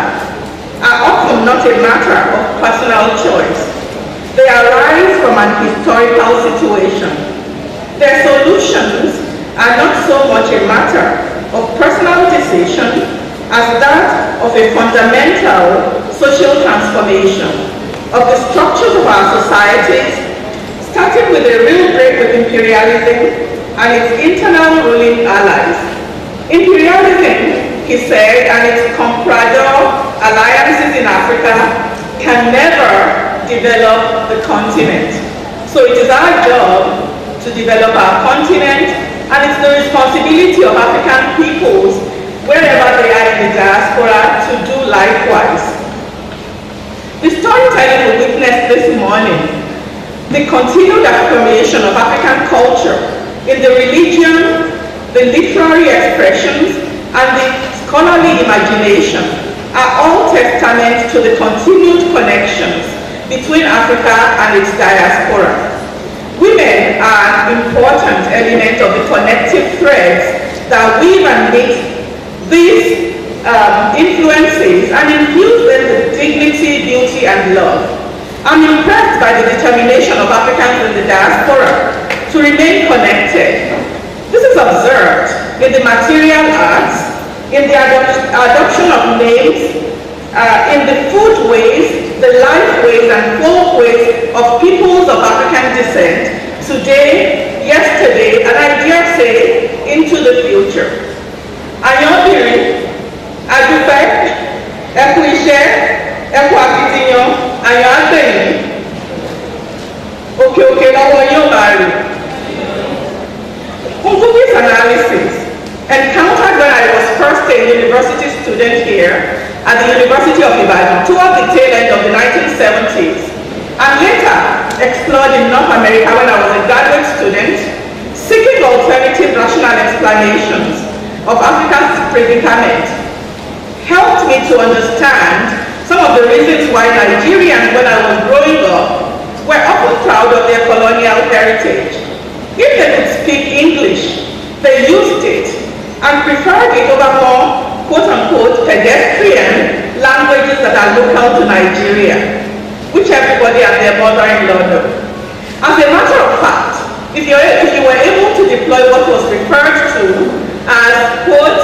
are often not a matter of personal choice. They arise from an historical situation. Their solutions are not so much a matter of personal decision as that of a fundamental social transformation of the structures of our societies, starting with a real break with imperialism and its internal ruling allies. Imperialism," he said, "and its comprador alliances in Africa can never develop the continent. So it is our job to develop our continent, and it's the responsibility of African peoples, wherever they are in the diaspora, to do likewise." The storytelling we witnessed this morning, the continued affirmation of African culture in the religion, the literary expressions, and the scholarly imagination are all testaments to the continued connections between Africa and its diaspora. Women are an important element of the connective threads that weave and knit these influences and infuse them with dignity, beauty, and love. I'm impressed by the determination of Africans in the diaspora to remain connected. This is observed in the material arts, in the adoption of names, in the food ways, the life ways and folk ways of peoples of African descent, today, yesterday, and I dare say, into the future. Ayọ̀bìnrin, adúpẹ́, ẹ kú iṣẹ́, ẹ kú akitiyan, ayọ̀ àgbẹ̀yìn, òkè òkè lọ́wọ́ yóò máa rì. Ngugi's analysis, encountered when I was first a university student here at the University of Ibadan toward the tail end of the 1970s, and later explored in North America when I was a graduate student, seeking alternative rational explanations of Africa's predicament, helped me to understand some of the reasons why Nigerians, when I was growing up, were often proud of their colonial heritage. If they could speak English, they used it and preferred it over more quote-unquote pedestrian languages that are local to Nigeria, which everybody and their mother-in-law know. As a matter of fact, if you were able to deploy what was referred to as, quote,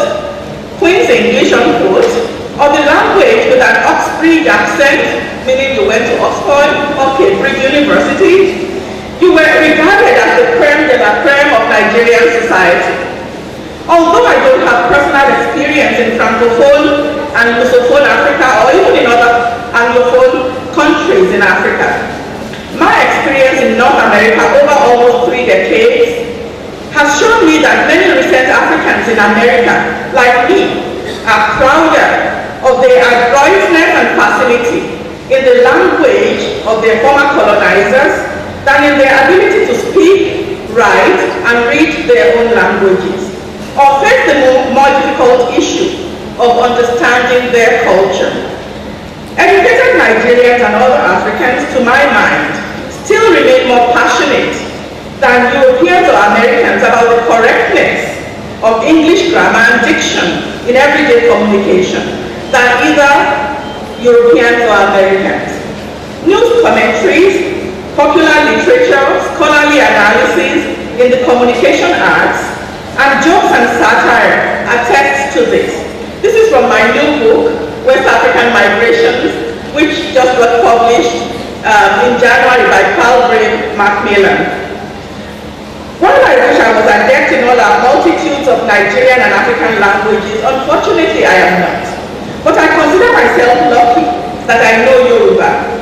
Queen's English, unquote, or the language with an Oxbridge accent, meaning you went to Oxford or Cambridge University, you were regarded as the creme de la creme of Nigerian society. Although I don't have personal experience in Francophone and Lusophone Africa or even in other Anglophone countries in Africa, my experience in North America over almost 3 decades has shown me that many recent Africans in America, like me, are prouder of their adroitness and facility in the language of their former colonizers than in their ability to speak, write, and read their own languages, or face the more difficult issue of understanding their culture. Educated Nigerians and other Africans, to my mind, still remain more passionate than Europeans or Americans about the correctness of English grammar and diction in everyday communication than either Europeans or Americans. News commentaries, popular literature, scholarly analysis in the communication arts, and jokes and satire attest to this. This is from my new book, West African Migrations, which just got published in January by Palgrave Macmillan. While I wish I was adept in all our multitudes of Nigerian and African languages, unfortunately I am not. But I consider myself lucky that I know Yoruba.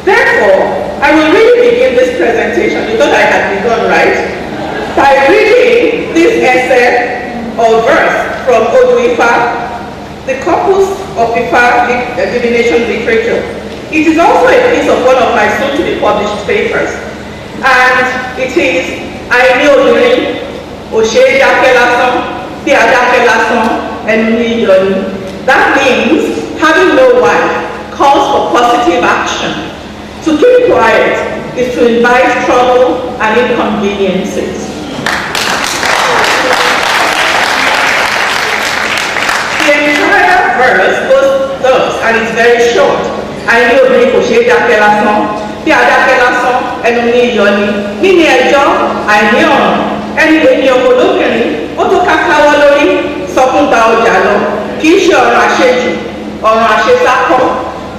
Therefore, I will really begin this presentation, you thought I had begun, right? By reading this essay or verse from Oduifa, the corpus of Ifa divination literature. It is also a piece of one of my soon-to-be published papers, and it is Aini Obìnrin, Òṣè Dákẹ́ Lásán, Bí a Dákẹ́ Lásán, Ẹnu ní Iyọ̀ ni. That means having no wife calls for positive action. To keep quiet is to invite trouble and inconveniences. The entire verse goes thus, and it's very short. Aini Obìnrin Òṣè Dákẹ́ Lásán, Bí a Dákẹ́ Lásán, Ẹnu ní Iyọ̀ ni. Níní ẹjọ́, àìní ọ̀ràn, ẹni ènìyàn kò lóbìnrin, ó tó ká káwọ́ lórí, sọ fún gba ọjà lọ, kì í ṣe ọ̀ràn àṣejù, ọ̀ràn àṣesákọ́.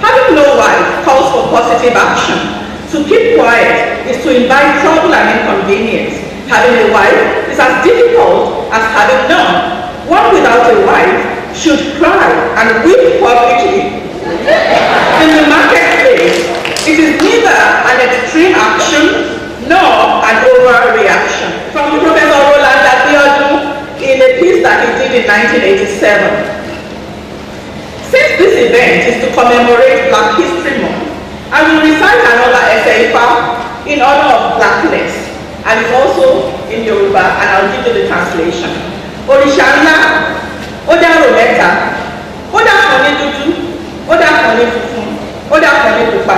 Having no wife calls for positive action. To keep quiet is to invite trouble and inconvenience. Having a wife is as difficult as having none. One without a wife should cry and weep publicly. In the marketplace, it is neither an extreme action nor an overreaction. From Professor Roland Abiodun in a piece that he did in 1987. Since this event is to commemorate Black History Month, I will recite another essay in honor of blackness, and it's also in Yoruba, and I'll give you the translation. Òrìṣà ńlá, ó dárò mẹ́ta, ó dàpọ̀ ní dúdú, ó dàpọ̀ ní funfun, ó dàpọ̀ ní pupa.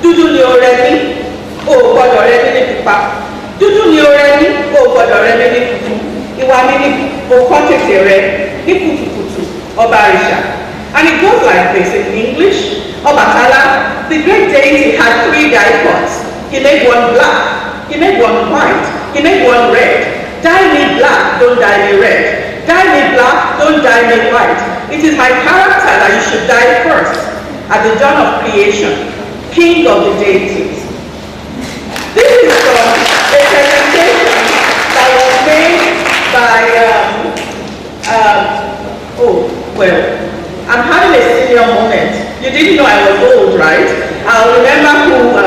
Dúdú ni ó rẹ mí, ó gbọ́dọ̀ rẹ mí ní pupa. Dúdú ni ó rẹ mí, ó gbọ́dọ̀ rẹ mí ní funfun. Ìwà mi ni òkọ́ tètè rẹ ní kùtùkùtù ọba àrìṣà. And it goes like this in English. Obatala, the great deity, had 3 dipods. He made one black, he made one white, he made one red. Dye me black, don't dye me red. Dye me black, don't dye me white. It is my character that you should die first, at the dawn of creation, king of the deities. This is from a presentation that was made by, I'm having a senior moment. You didn't know I was old, right? I'll remember who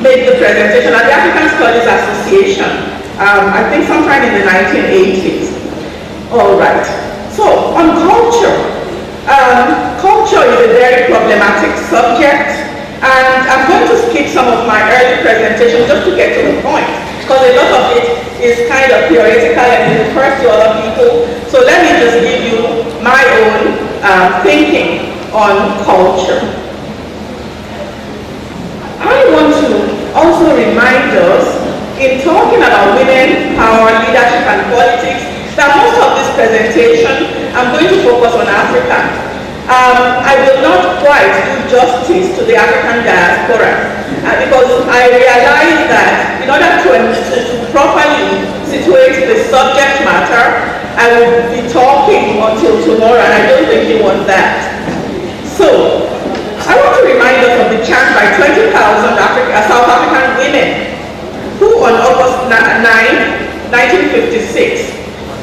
made the presentation at the African Studies Association, I think sometime in the 1980s. All right. So, on culture. Culture is a very problematic subject, and I'm going to skip some of my early presentation just to get to the point, because a lot of it is kind of theoretical and it refers to other people. So let me just give you my own thinking on culture. I want to also remind us, in talking about women, power, leadership, and politics, that most of this presentation, I'm going to focus on Africa. I will not quite do justice to the African diaspora, because I realize that in order to properly situate the subject matter, I will be talking until tomorrow, and I don't think you want that. So, I want to remind us of the chant by 20,000 South African women who on August 9, 1956,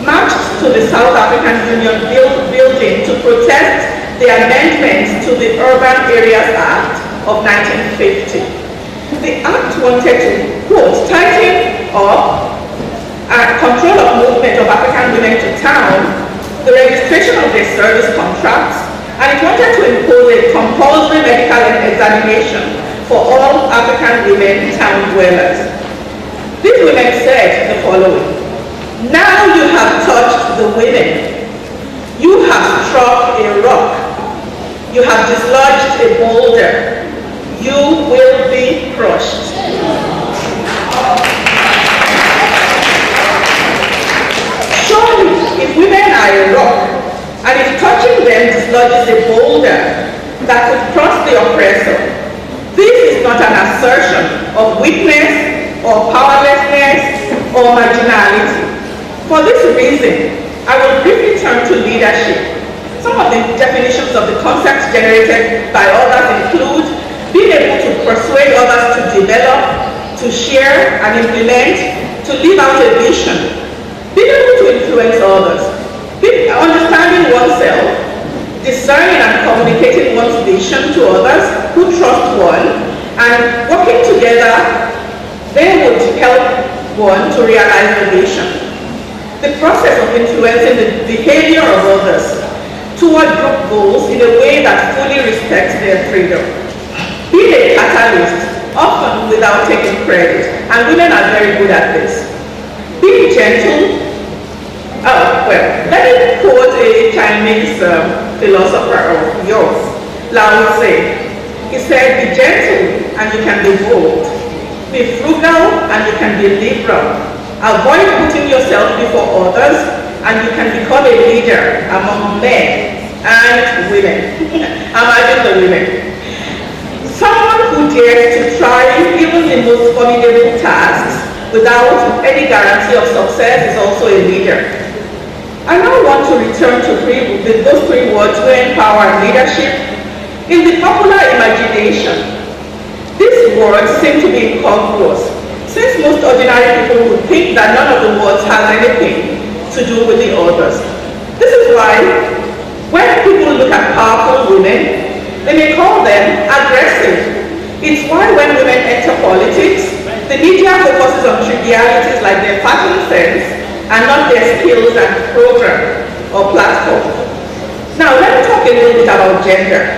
marched to the South African Union building to protest the amendments to the Urban Areas Act of 1950. The act wanted to, quote, tighten up control of movement of African women to town, the registration of their service contracts, and it wanted to impose a compulsory medical examination for all African women town dwellers. These women said the following: "Now you have touched the women. You have struck a rock. You have dislodged a boulder. You will be crushed." Surely, if women are a rock, and if touching them dislodges a boulder that could crush the oppressor, this is not an assertion of weakness or powerlessness or marginality. For this reason, I will briefly turn to leadership. Some of the definitions of the concepts generated by others include being able to persuade others to develop, to share and implement, to live out a vision, being able to influence others, understanding oneself, discerning and communicating one's vision to others who trust one, and working together, they would help one to realize the vision. The process of influencing the behavior of others toward group goals in a way that fully respects their freedom. Being a catalyst, often without taking credit, and women are very good at this. Being gentle. Let me quote a Chinese philosopher of yours, Lao Tzu. He said, "Be gentle and you can be bold. Be frugal and you can be liberal. Avoid putting yourself before others and you can become a leader among men and women." Imagine the women. Someone who dares to try even the most formidable tasks without any guarantee of success is also a leader. I now want to return to those three words, women, power, and leadership. In the popular imagination, these words seem to be incongruous, since most ordinary people would think that none of the words has anything to do with the others. This is why, when people look at powerful women, they may call them aggressive. It's why when women enter politics, the media focuses on trivialities like their fashion sense and not their skills and program or platform. Now let me talk a little bit about gender.